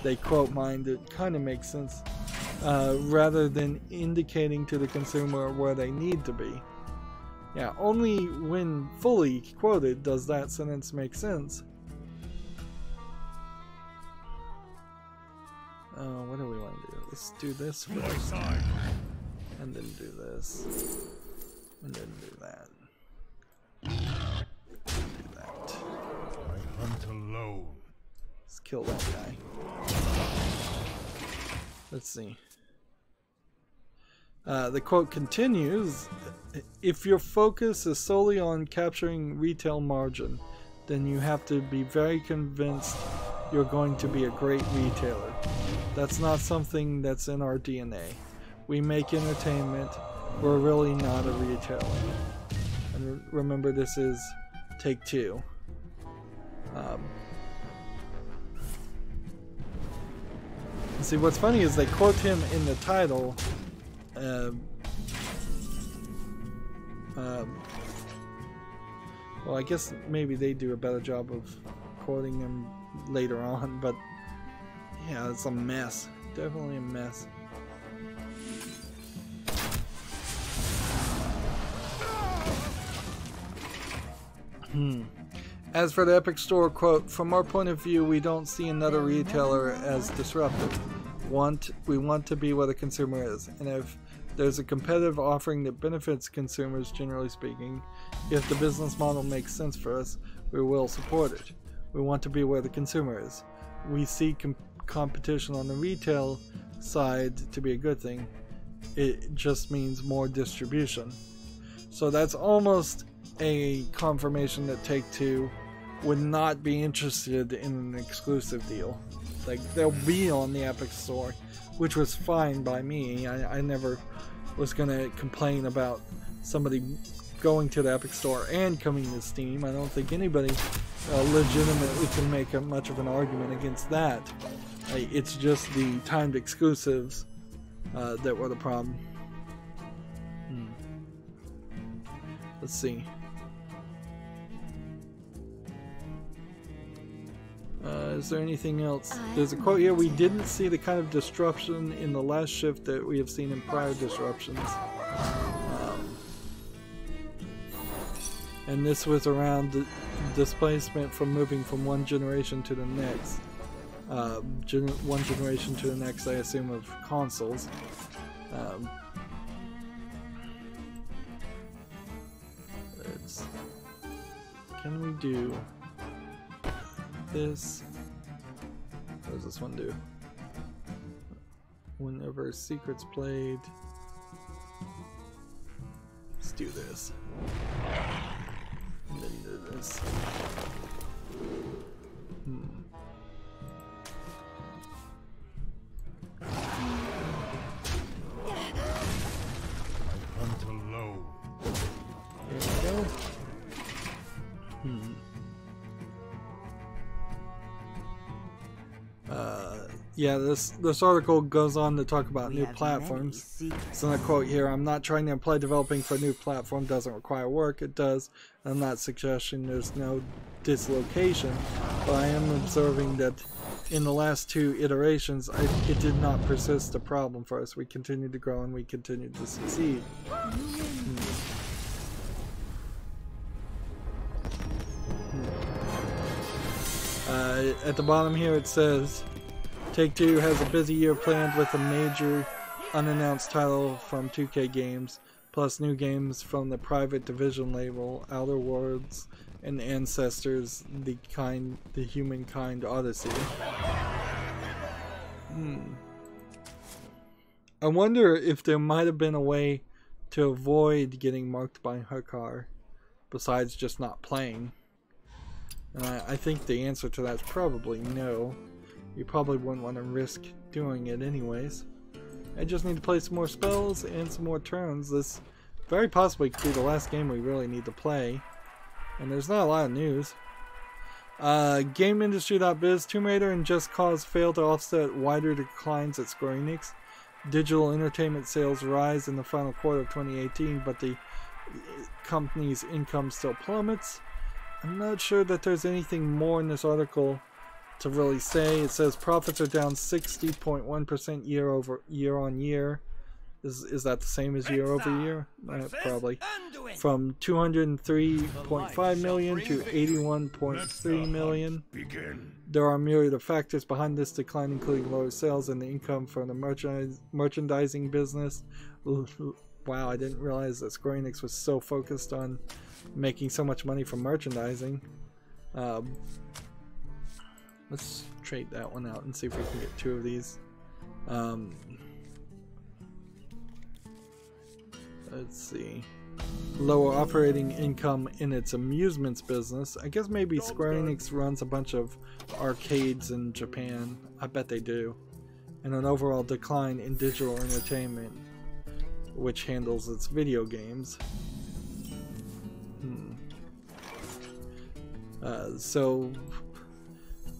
they quote mine, it kind of makes sense. Rather than indicating to the consumer where they need to be. Yeah, only when fully quoted does that sentence make sense. What do we want to do? Let's do this first. And then do this. And then do that. Do that. I hunt alone. Let's kill that guy. Let's see. The quote continues, "If your focus is solely on capturing retail margin, then you have to be very convinced you're going to be a great retailer. That's not something that's in our DNA. We make entertainment. We're really not a retailer." And remember, this is take two. See, what's funny is they quote him in the title. Well, I guess maybe they do a better job of quoting him later on, but yeah, it's a mess. Definitely a mess. As for the Epic Store quote, "From our point of view, we don't see another retailer as disruptive. We want to be where the consumer is, and if there's a competitive offering that benefits consumers, generally speaking, if the business model makes sense for us, we will support it. We want to be where the consumer is. We see competition on the retail side to be a good thing. It just means more distribution." So that's almost a confirmation that Take-Two would not be interested in an exclusive deal. Like, they'll be on the Epic Store, which was fine by me. I never was gonna complain about somebody going to the Epic Store and coming to Steam. I don't think anybody legitimately can make much of an argument against that. It's just the timed exclusives that were the problem. Let's see. Is there anything else? There's a quote here. "We didn't see the kind of disruption in the last shift that we have seen in prior disruptions." And this was around the displacement from moving from one generation to the next. One generation to the next, I assume, of consoles. Can we do this? What does this one do? Whenever secret's played. Let's do this. And then do this. Hunt alone. There we go. Yeah, this article goes on to talk about new platforms. So in a quote here, "I'm not trying to imply developing for a new platform doesn't require work. It does. I'm not suggesting there's no dislocation, but I am observing that in the last 2 iterations, it did not persist a problem for us. We continued to grow and we continued to succeed. At the bottom here it says, Take-Two has a busy year planned with a major unannounced title from 2K Games, plus new games from the private division label, Outer Worlds, and Ancestors, the Humankind Odyssey. I wonder if there might have been a way to avoid getting marked by Hakar, besides just not playing. And I think the answer to that is probably no. You probably wouldn't want to risk doing it anyways. I just need to play some more spells and some more turns. This very possibly could be the last game we really need to play. And there's not a lot of news. GameIndustry.biz, Tomb Raider and Just Cause fail to offset wider declines at Square Enix. Digital entertainment sales rise in the final quarter of 2018, but the company's income still plummets. I'm not sure that there's anything more in this article to really say. It says profits are down 60.1% year on year. Is that the same as year over year? Probably. From 203.5 million to 81.3 million. There are a myriad of factors behind this decline, including lower sales and the income from the merchandising business. Wow, I didn't realize that Square Enix was so focused on making so much money from merchandising. Let's trade that one out and see if we can get 2 of these. Let's see. Lower operating income in its amusements business. I guess maybe Square Enix runs a bunch of arcades in Japan. I bet they do. And an overall decline in digital entertainment, which handles its video games. So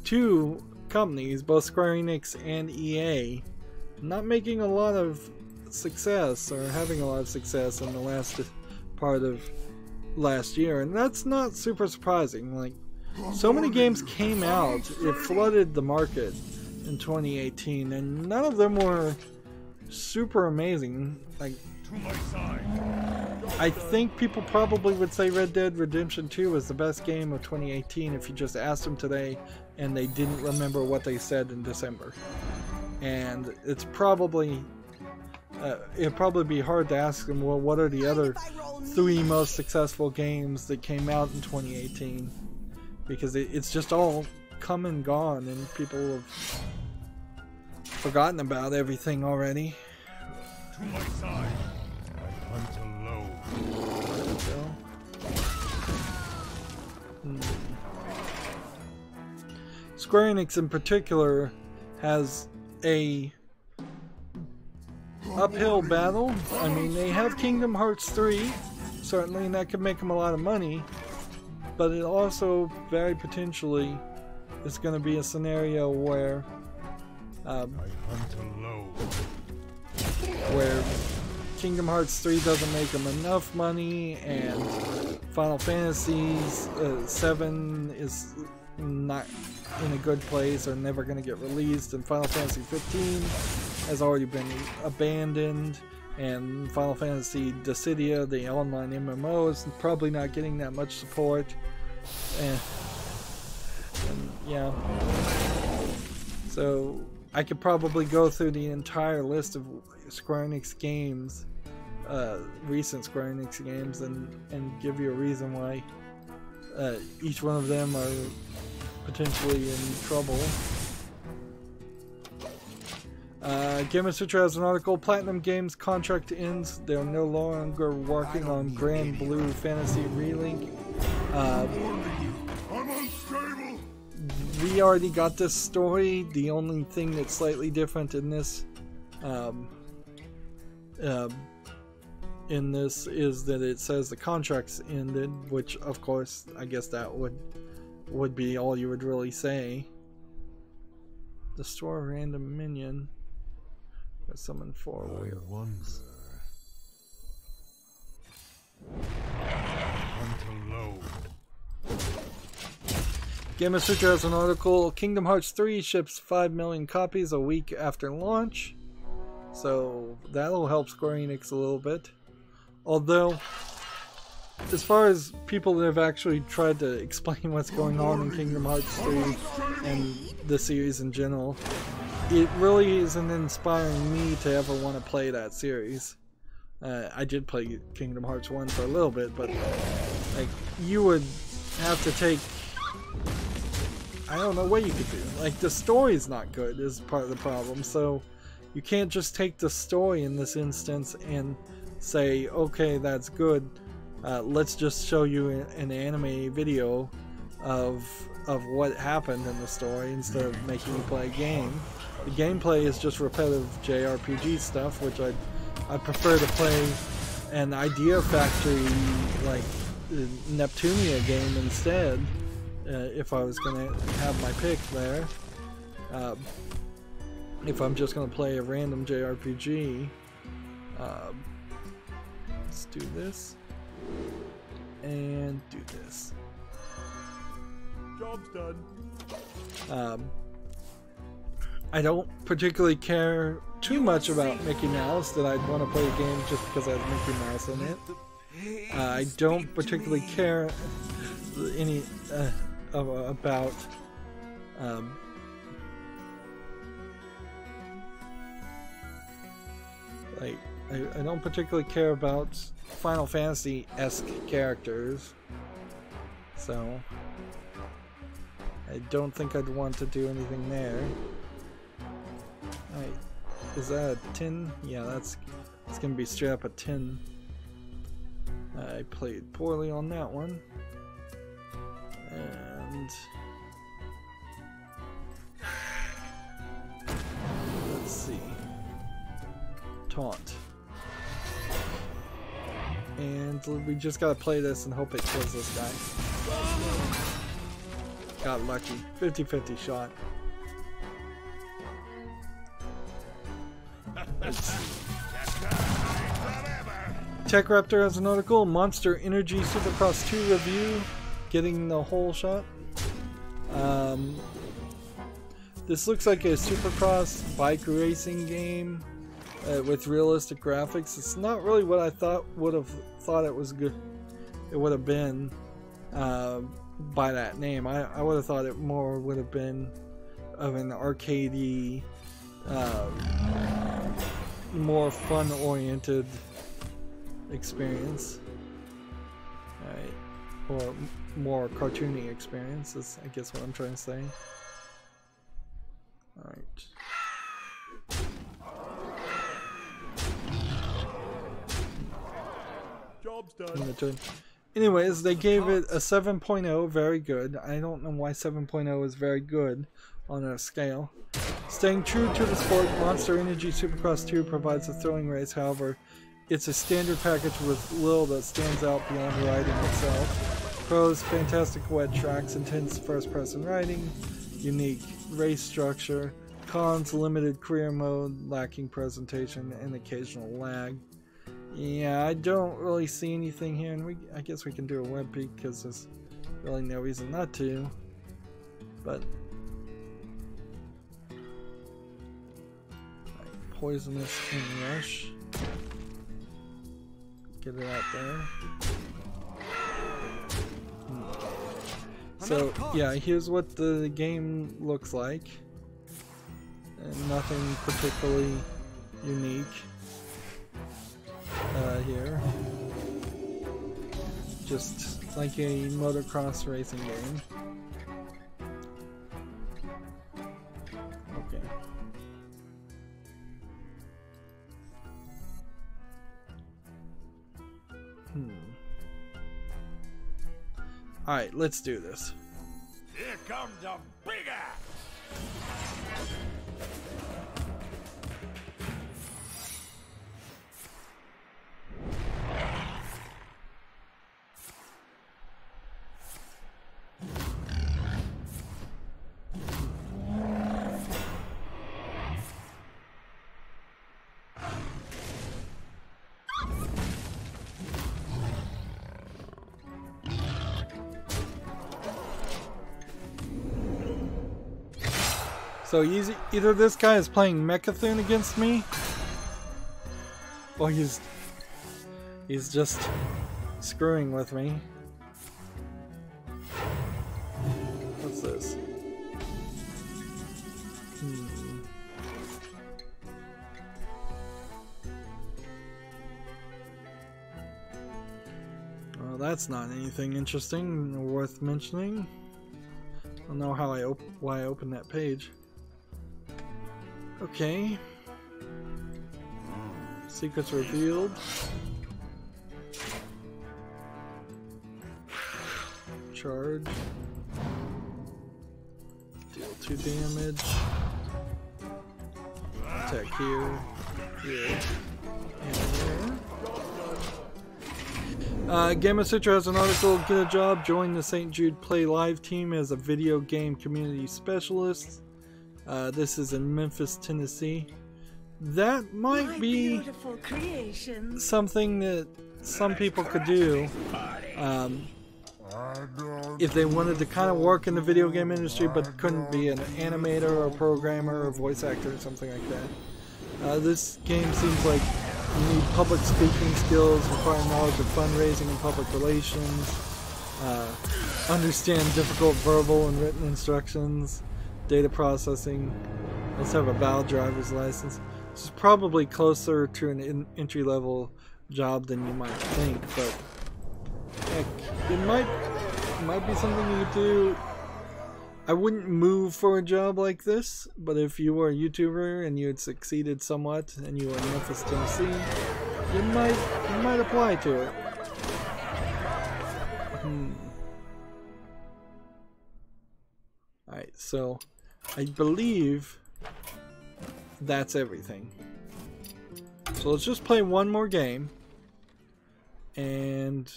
2 companies, both Square Enix and EA, not making a lot of success or having a lot of success in the last part of last year, and that's not super surprising. Like, so many games came out, it flooded the market in 2018, and none of them were super amazing. Like, I think people probably would say Red Dead Redemption 2 was the best game of 2018 if you just asked them today and they didn't remember what they said in December. And it's probably it'd probably be hard to ask them, well, what are the other 3 most successful games that came out in 2018? Because it's just all come and gone, and people have forgotten about everything already. To my side, I hunt alone. Square Enix in particular has a uphill battle. I mean, they have Kingdom Hearts 3, certainly, and that could make them a lot of money, but it also very potentially is going to be a scenario where I hunt alone. where Kingdom Hearts 3 doesn't make them enough money, and Final Fantasy 7 is not in a good place or never going to get released, and Final Fantasy 15 has already been abandoned, and Final Fantasy Dissidia, the online MMO, is probably not getting that much support, and yeah. So I could probably go through the entire list of Square Enix games, recent Square Enix games, and give you a reason why each one of them are potentially in trouble. Gamer Sutra has an article. Platinum Games contract ends. They're no longer working on Grand Blue Fantasy Relink. I'm unstable. We already got this story. The only thing that's slightly different in this is that it says the contract's ended, which of course I guess that would be all you would really say. Destroy a random minion. Or summon 4 warrior ones. Hunt alone. Gamer Sutra has an article. Kingdom Hearts 3 ships 5 million copies a week after launch. So that'll help Square Enix a little bit. Although, as far as people that have actually tried to explain what's going on in Kingdom Hearts 3 and the series in general, it really isn't inspiring me to ever want to play that series. I did play Kingdom Hearts 1 for a little bit, but like you would have to take, I don't know what you could do. Like the story's not good is part of the problem, so you can't just take the story in this instance and say, okay, that's good. Let's just show you an anime video of what happened in the story instead of making you play a game. The gameplay is just repetitive JRPG stuff, which I prefer to play an Idea Factory like Neptunia game instead. If I was gonna have my pick there, if I'm just gonna play a random JRPG, let's do this and do this. Job's done. I don't particularly care too much about Mickey Mouse that I'd want to play a game just because it has Mickey Mouse in it. I don't particularly care any about like I don't particularly care about Final Fantasy-esque characters, so I don't think I'd want to do anything there. Alright, is that a 10? Yeah, it's gonna be straight up a 10. I played poorly on that one. And let's see. Taunt. And we just gotta play this and hope it kills this guy. Got lucky. 50-50 shot. Tech Raptor has an article. Monster Energy Supercross 2 review. Getting the whole shot. This looks like a Supercross bike racing game with realistic graphics. It's not really what I would have thought it was good. It would have been by that name. I would have thought it more would have been of an arcadey, more fun-oriented experience, right? Or more cartoony experience is, I guess, what I'm trying to say. All right. Job's done. Anyways, they gave it a 7.0, very good. I don't know why 7.0 is very good on a scale. Staying true to the sport, Monster Energy Supercross 2 provides a thrilling race. However, it's a standard package with little that stands out beyond riding itself. Pros: fantastic wet tracks, intense first-person riding, unique race structure. Cons: limited career mode, lacking presentation, and occasional lag. Yeah, I don't really see anything here, and I guess we can do a web peek because there's really no reason not to. But Poisonous Inrush. Get it out there. So yeah, here's what the game looks like. And nothing particularly unique here. Just like a motocross racing game. Okay. Alright, let's do this. Here comes the big axe! So either this guy is playing Mechathon against me, or he's just screwing with me. What's this? Well, that's not anything interesting or worth mentioning. I don't know how why I opened that page. Okay. Secrets revealed. Charge. Deal 2 damage. Attack here. Here. And there. Gamma Sutra has an article. Get a job. Join the St. Jude Play Live team as a video game community specialist. This is in Memphis, Tennessee. That might be something that some people could do if they wanted to kind of work in the video game industry but couldn't be an animator or programmer or voice actor or something like that. This game seems like you need public speaking skills, require knowledge of fundraising and public relations, understand difficult verbal and written instructions, data processing. Let's have a valid driver's license. This is probably closer to an entry-level job than you might think, but heck, it might be something you could do. I wouldn't move for a job like this, but if you were a YouTuber and you had succeeded somewhat and you were in Memphis, Tennessee, you might apply to it. Alright, so I believe that's everything. So let's just play one more game. And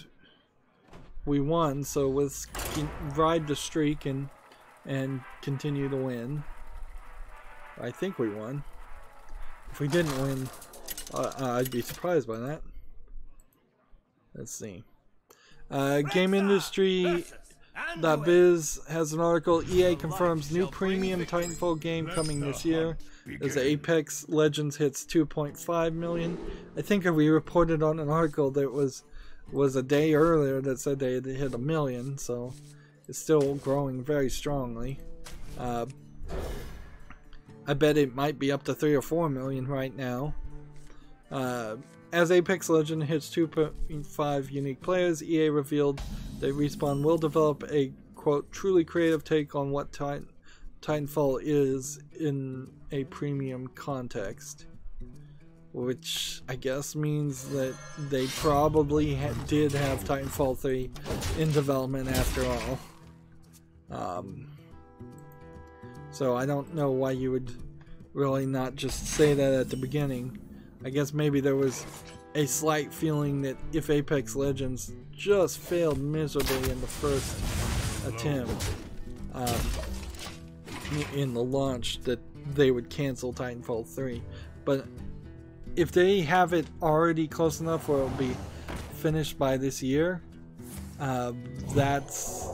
we won, so let's ride the streak and continue to win. I think we won. If we didn't win, I'd be surprised by that. Let's see. Game Industry .biz has an article. EA confirms new premium Titanfall game coming this year as Apex Legends hits 2.5 million. I think we reported on an article that was a day earlier that said they had hit 1 million, so it's still growing very strongly. I bet it might be up to 3 or 4 million right now. As Apex Legends hits 2.5 unique players, EA revealed that Respawn will develop a, quote, truly creative take on what Titanfall is in a premium context. Which I guess means that they probably did have Titanfall 3 in development after all. So I don't know why you would really not just say that at the beginning. I guess maybe there was a slight feeling that if Apex Legends just failed miserably in the first attempt in the launch, that they would cancel Titanfall 3. But if they have it already close enough where it'll be finished by this year, that's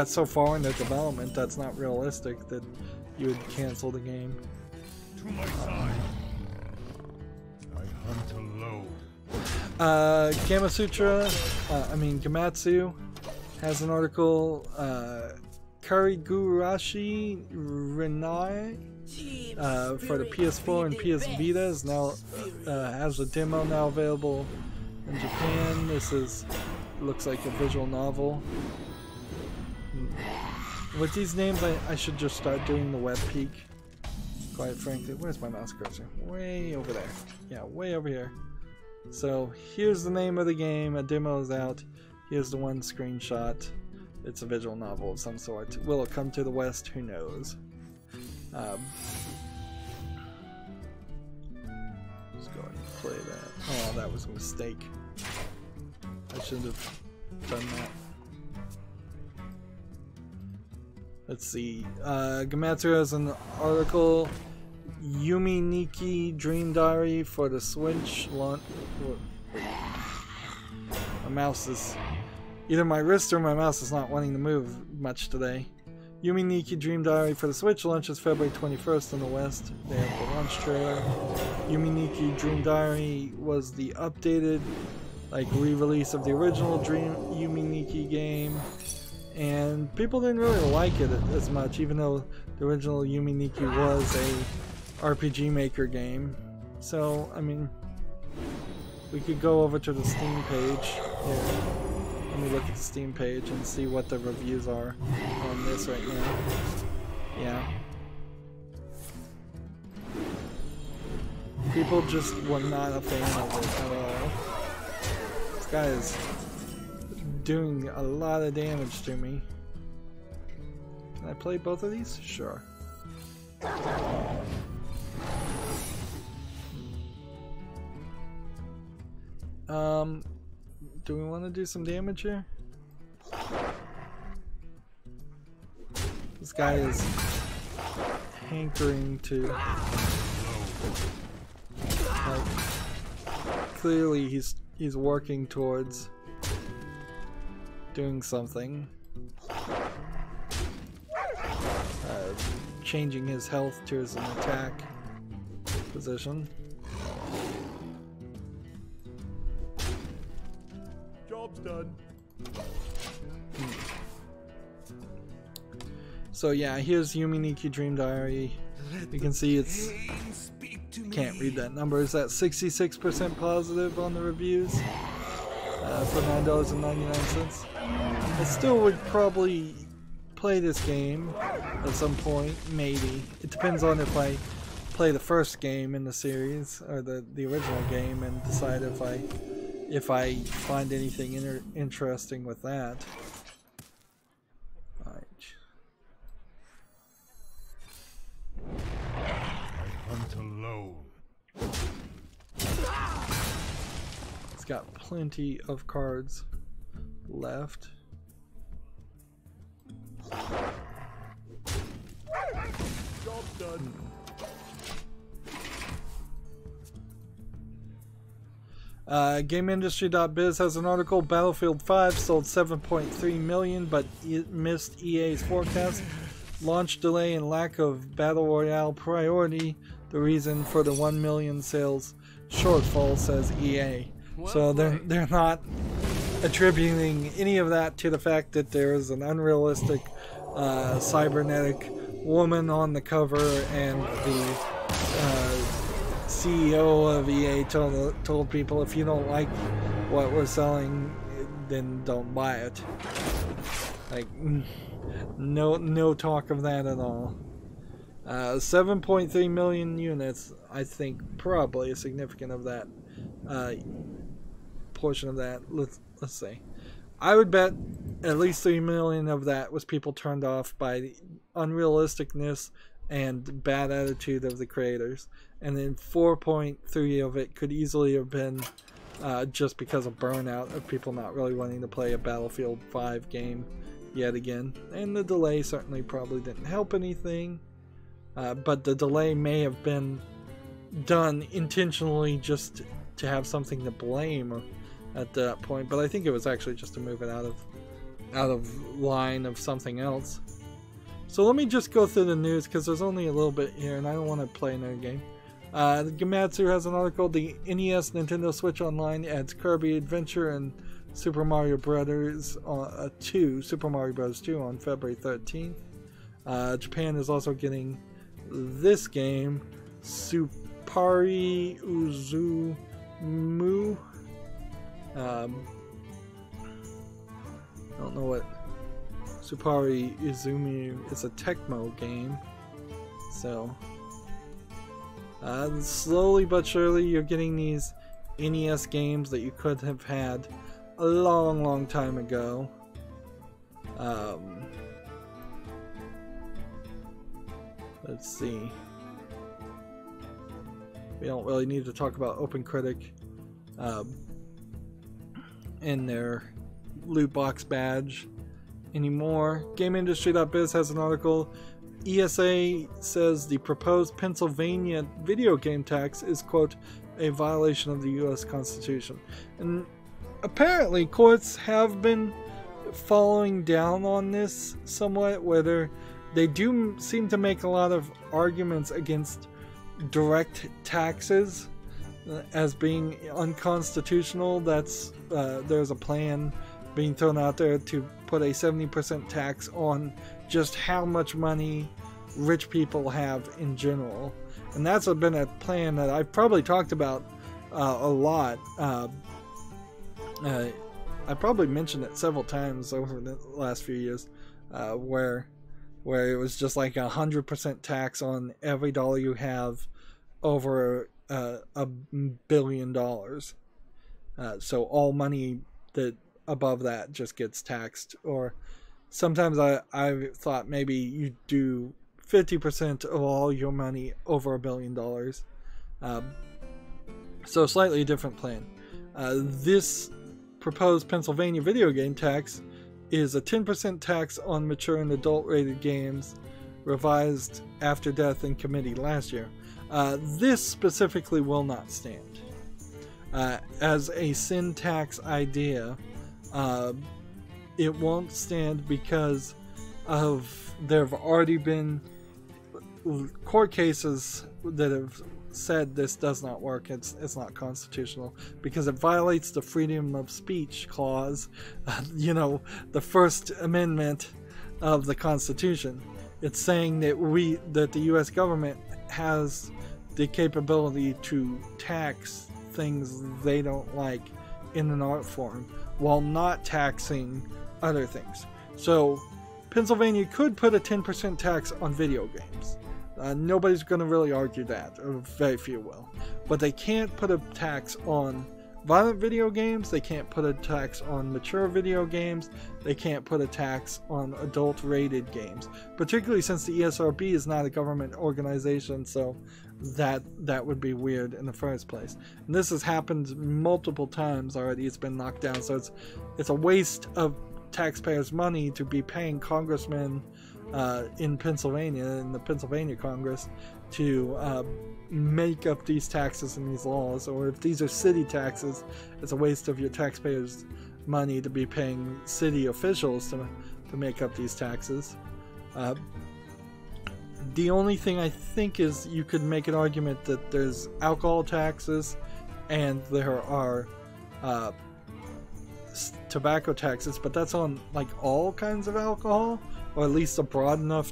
so far in the development that's not realistic that you would cancel the game. To my side. I hunt alone. Gamatsu has an article. Karigurashi Renai for the PS4 and PS Vita is now has a demo now available in Japan. This looks like a visual novel. With these names, I should just start doing the web peek. Quite frankly, where's my mouse cursor? Way over there. Yeah, way over here. So here's the name of the game. A demo is out. Here's the one screenshot. It's a visual novel of some sort. Will it come to the West? Who knows? Let's go ahead and play that. Oh, that was a mistake. I shouldn't have done that. Let's see. Gamatsu has an article. Yumi Nikki Dream Diary for the Switch launch. My mouse is... Either my wrist or my mouse is not wanting to move much today. Yumi Nikki Dream Diary for the Switch launches February 21st in the West. They have the launch trailer. Yumi Nikki Dream Diary was the updated, like, re-release of the original Dream Yumi Nikki game, and people didn't really like it as much, even though the original Yumi Nikki was a RPG Maker game. So, I mean, we could go over to the Steam page here. Let me look at the Steam page and see what the reviews are on this right now. Yeah. People just were not a fan of it at all. This guy is doing a lot of damage to me. Can I play both of these? Sure. Do we want to do some damage here? This guy is hankering to, like, clearly he's working towards doing something. Changing his health to his attack position. Job's done. So yeah, here's Yumi Nikki Dream Diary. You can see it's, can't read that number, it's at 66% positive on the reviews for $9.99. I still would probably play this game at some point, maybe. It depends on if I play the first game in the series, or the original game, and decide if I find anything interesting with that. Alright. I hunt alone. It's got plenty of cards left. Job's done. GameIndustry.biz has an article. Battlefield 5 sold 7.3 million, but it missed EA's forecast. Launch delay and lack of Battle Royale priority the reason for the 1 million sales shortfall, says EA. So they're not attributing any of that to the fact that there is an unrealistic cybernetic woman on the cover, and the CEO of EA told people, if you don't like what we're selling, then don't buy it. Like, no talk of that at all. 7.3 million units, I think probably a significant of that portion of that. Let's say, I would bet at least 3 million of that was people turned off by the unrealisticness and bad attitude of the creators, and then 4.3 of it could easily have been just because of burnout of people not really wanting to play a Battlefield 5 game yet again. And the delay certainly probably didn't help anything, but the delay may have been done intentionally just to have something to blame at that point, but I think it was actually just to move it out of line of something else. So let me just go through the news, because there's only a little bit here and I don't want to play another game. Gamatsu has an article. The NES Nintendo Switch Online adds Kirby Adventure and Super Mario Brothers 2, Super Mario Bros. 2 on February 13th. Japan is also getting this game, Supari Uzumu. I don't know what Supari Izumi is. A Tecmo game. So slowly but surely you're getting these NES games that you could have had a long time ago. Let's see. We don't really need to talk about OpenCritic and their loot box badge anymore. GameIndustry.biz has an article. ESA says the proposed Pennsylvania video game tax is, quote, a violation of the U.S. Constitution. And apparently courts have been following down on this somewhat, where they do seem to make a lot of arguments against direct taxes as being unconstitutional. That's there's a plan being thrown out there to put a 70% tax on just how much money rich people have in general, and that's been a plan that I've probably talked about a lot. I probably mentioned it several times over the last few years, where it was just like 100% tax on every dollar you have over $1 billion. So all money that above that just gets taxed. Or sometimes I thought maybe you do 50% of all your money over $1 billion. So slightly different plan. This proposed Pennsylvania video game tax is a 10% tax on mature and adult rated games, revised after death in committee last year. This specifically will not stand. As a sin tax idea, it won't stand because there have already been court cases that have said this does not work. It's not constitutional because it violates the freedom of speech clause, the First Amendment of the Constitution. It's saying that the U.S. government has the capability to tax things they don't like in an art form while not taxing other things. So Pennsylvania could put a 10% tax on video games. Nobody's going to really argue that, or very few will. But they can't put a tax on violent video games, they can't put a tax on mature video games, they can't put a tax on adult rated games. Particularly since the ESRB is not a government organization, so that would be weird in the first place. And this has happened multiple times already. It's been knocked down, so it's a waste of taxpayers' money to be paying congressmen in Pennsylvania, in the Pennsylvania Congress, to make up these taxes and these laws. Or if these are city taxes, it's a waste of your taxpayers' money to be paying city officials to make up these taxes. The only thing I think is you could make an argument that there's alcohol taxes and there are tobacco taxes, but that's on like all kinds of alcohol, or at least a broad enough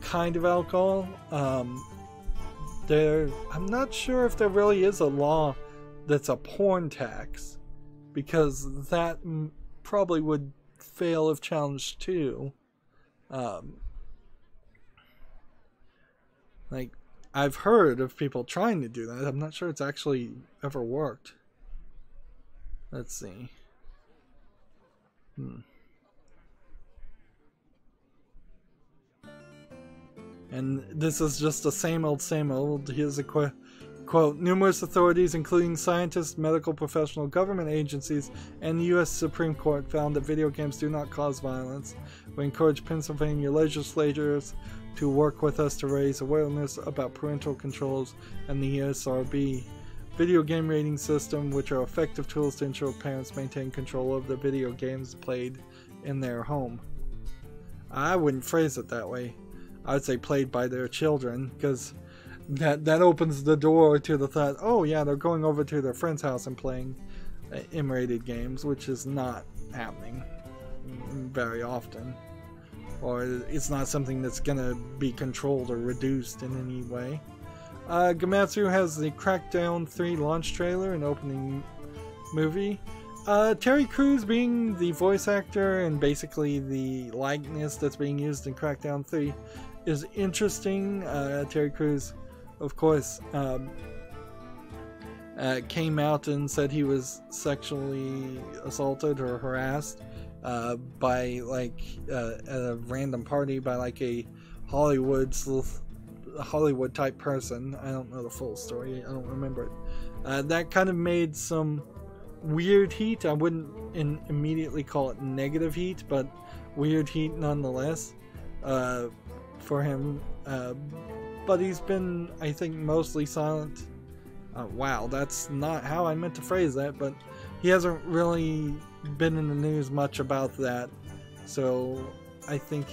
kind of alcohol. I'm not sure if there really is a law that's a porn tax, because that probably would fail if challenged too. Like, I've heard of people trying to do that. I'm not sure it's actually ever worked. Let's see. And this is just the same old. Here's a quote. Numerous authorities, including scientists, medical professional, government agencies, and the U.S. Supreme Court found that video games do not cause violence. We encourage Pennsylvania legislators to work with us to raise awareness about parental controls and the ESRB video game rating system, which are effective tools to ensure parents maintain control of the video games played in their home. I wouldn't phrase it that way. I would say played by their children, because that opens the door to the thought, oh yeah, they're going over to their friend's house and playing M-rated games, which is not happening very often. Or it's not something that's going to be controlled or reduced in any way. Gamatsu has the Crackdown 3 launch trailer and opening movie. Terry Crews being the voice actor and basically the likeness that's being used in Crackdown 3 is interesting. Terry Crews, of course, came out and said he was sexually assaulted or harassed by at a random party by like a Hollywood type person. I don't know the full story. I don't remember it. That kind of made some weird heat. I wouldn't immediately call it negative heat, but weird heat nonetheless for him. But he's been, I think, mostly silent. Wow, that's not how I meant to phrase that, but he hasn't really been in the news much about that, so I think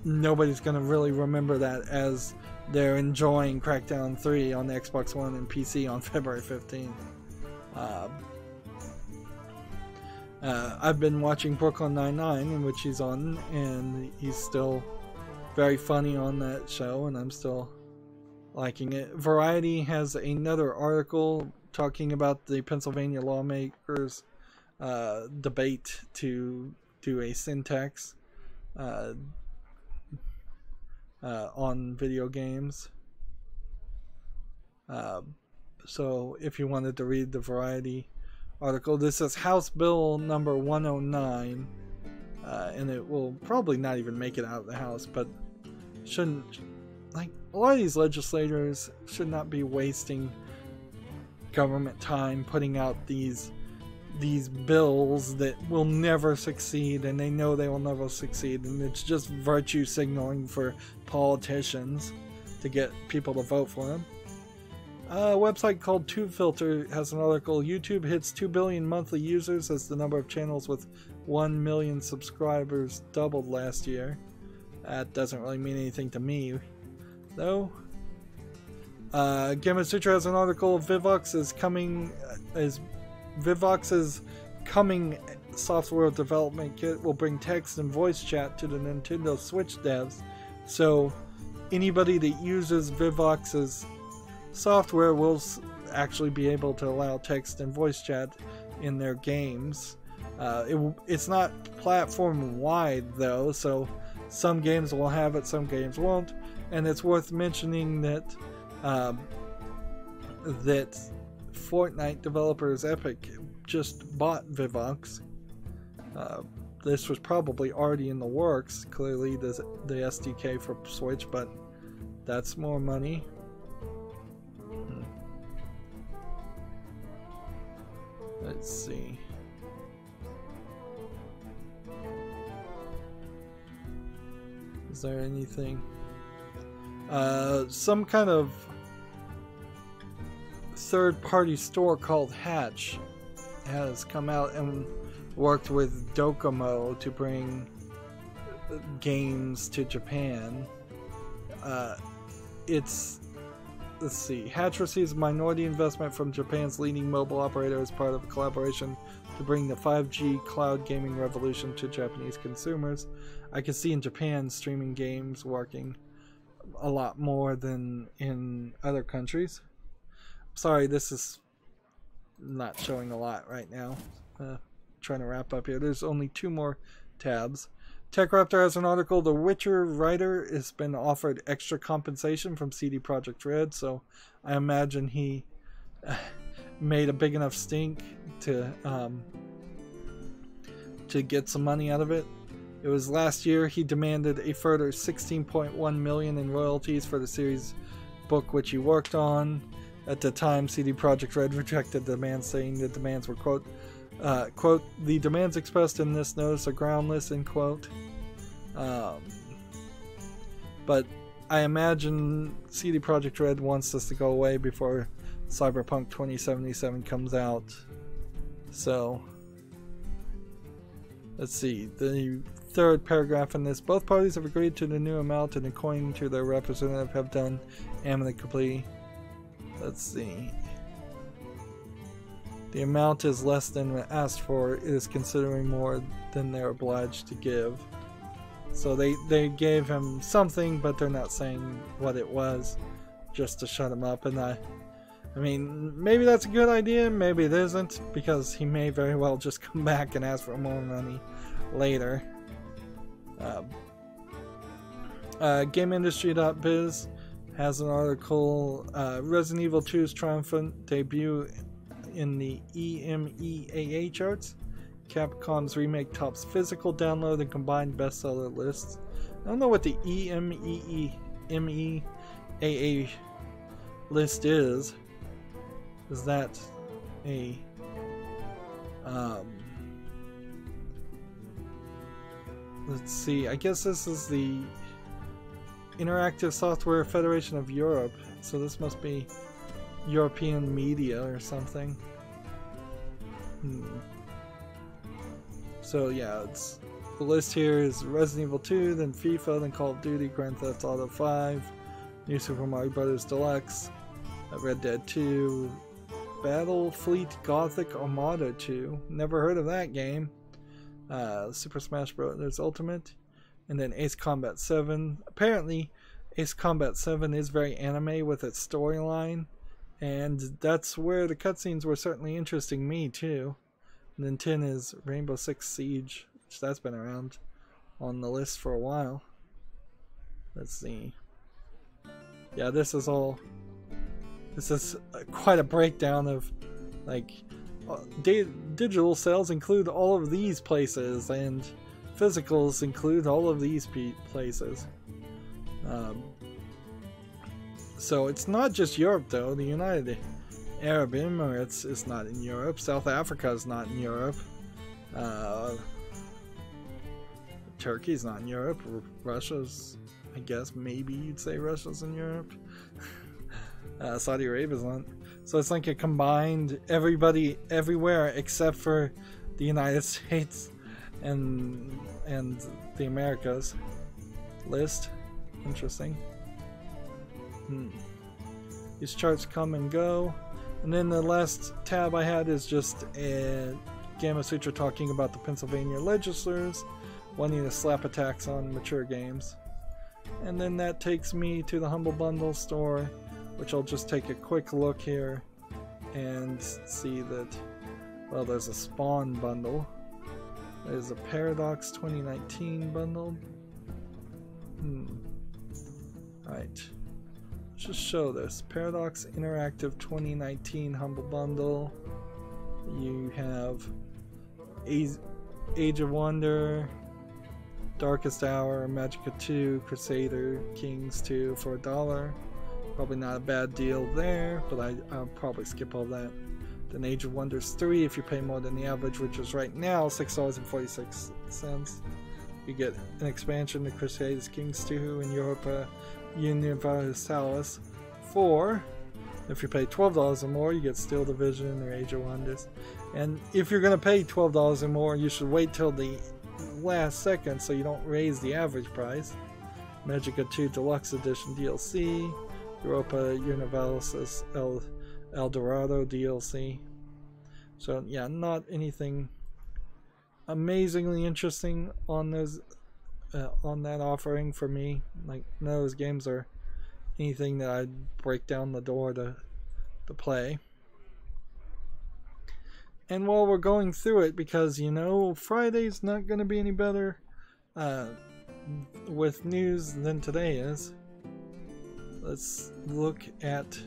nobody's going to really remember that as they're enjoying Crackdown 3 on the Xbox One and PC on February 15th. I've been watching Brooklyn Nine-Nine, in which he's on, and he's still very funny on that show, and I'm still liking it. Variety has another article talking about the Pennsylvania lawmakers' debate to do a sin tax on video games. So if you wanted to read the Variety article, this is House Bill number 109, and it will probably not even make it out of the House, but shouldn't, like, a lot of these legislators should not be wasting government time putting out these bills that will never succeed, and they know they will never succeed, and it's just virtue signaling for politicians to get people to vote for them. A website called TubeFilter has an article. YouTube hits 2 billion monthly users as the number of channels with 1 million subscribers doubled last year. That doesn't really mean anything to me, though. Gamma Sutra has an article. Vivox's coming software development kit will bring text and voice chat to the Nintendo Switch devs. So anybody that uses Vivox's software will actually be able to allow text and voice chat in their games. It's not platform wide though, so some games will have it, some games won't. And it's worth mentioning that that Fortnite developers Epic just bought Vivox. This was probably already in the works, clearly the SDK for Switch, but that's more money. Let's see. Is there anything? Some kind of third-party store called Hatch has come out and worked with Docomo to bring games to Japan. Let's see. Hatch receives minority investment from Japan's leading mobile operator as part of a collaboration to bring the 5G cloud gaming revolution to Japanese consumers. I can see in Japan streaming games working a lot more than in other countries. Sorry, this is not showing a lot right now. Trying to wrap up here. There's only 2 more tabs. TechRaptor has an article. The Witcher writer has been offered extra compensation from CD Projekt Red, so I imagine he made a big enough stink to get some money out of it. It was last year he demanded a further $16.1 million in royalties for the series book which he worked on. At the time, CD Projekt Red rejected the demands, saying the demands were quote, the demands expressed in this notice are groundless, end quote. But I imagine CD Projekt Red wants this to go away before Cyberpunk 2077 comes out. So, let's see. The third paragraph in this. Both parties have agreed to the new amount and according to their representative have done amicably. Let's see. The amount is less than asked for. It is considering more than they're obliged to give. So they gave him something, but they're not saying what it was, just to shut him up. And I mean, maybe that's a good idea, maybe it isn't, because he may very well just come back and ask for more money later. GameIndustry.biz has an article. Resident Evil 2's triumphant debut in the EMEAA charts. Capcom's remake tops physical download and combined bestseller lists. I don't know what the EMEAA list is. Is that a let's see, I guess this is the Interactive Software Federation of Europe, so this must be European media or something. So yeah, it's the list here is Resident Evil 2, then FIFA, then Call of Duty, Grand Theft Auto 5, New Super Mario Bros. Deluxe, Red Dead 2, Battlefleet Gothic Armada 2, never heard of that game, Super Smash Bros. Ultimate, and then Ace Combat 7. Apparently, Ace Combat 7 is very anime with its storyline, and that's where the cutscenes were certainly interesting me too. And then 10 is Rainbow Six Siege, which that's been around on the list for a while. Let's see. Yeah, this is quite a breakdown of, like, digital sales include all of these places, and physicals include all of these places. So it's not just Europe though. The United Arab Emirates is not in Europe. South Africa is not in Europe. Turkey's not in Europe. Russia's, I guess maybe you'd say Russia's in Europe. Saudi Arabia's not. So it's like a combined everybody everywhere except for the United States and the Americas list. Interesting. These charts come and go. And then the last tab I had is just a Gamma Sutra talking about the Pennsylvania legislators wanting to slap a tax on mature games. And then that takes me to the Humble Bundle store, which I'll just take a quick look here and see that, well, there's a Spawn bundle. There's a Paradox 2019 bundle. Alright. Let's just show this. Paradox Interactive 2019 Humble Bundle. You have Age of Wonder, Darkest Hour, Magicka 2, Crusader Kings 2 for $1. Probably not a bad deal there, but I'll probably skip all that. Then Age of Wonders 3 if you pay more than the average, which is right now $6.46. You get an expansion to Crusader Kings 2 in Europa Universalis 4. If you pay $12 or more, you get Steel Division or Age of Wonders. And if you're going to pay $12 or more, you should wait till the last second so you don't raise the average price. Magicka 2 Deluxe Edition DLC, Europa Universalis El Dorado DLC. So yeah, not anything amazingly interesting on those on that offering for me. Like, none of those games are anything that I'd break down the door to play. And while we're going through it, because you know Friday's not going to be any better with news than today is, let's look at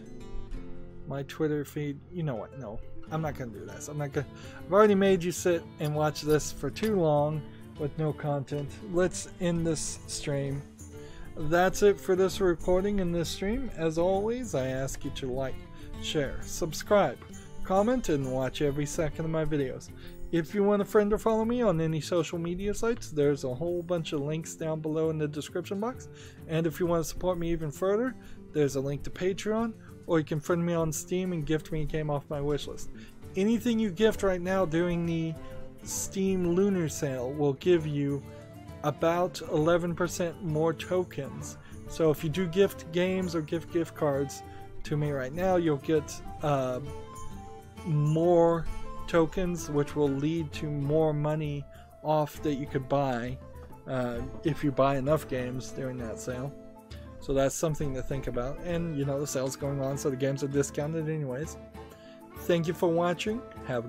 my Twitter feed. You know what? No, I'm not going to do this. I've already made you sit and watch this for too long with no content. Let's end this stream. That's it for this recording and this stream. As always, I ask you to like, share, subscribe, comment, and watch every second of my videos. If you want a friend or follow me on any social media sites, there's a whole bunch of links down below in the description box. And if you want to support me even further, there's a link to Patreon, or you can friend me on Steam and gift me a game off my wishlist. Anything you gift right now during the Steam Lunar Sale will give you about 11% more tokens. So if you do gift games or gift cards to me right now, you'll get more tokens, which will lead to more money off that you could buy if you buy enough games during that sale. So that's something to think about. And you know, the sale's going on, so the games are discounted anyways. Thank you for watching. Have a good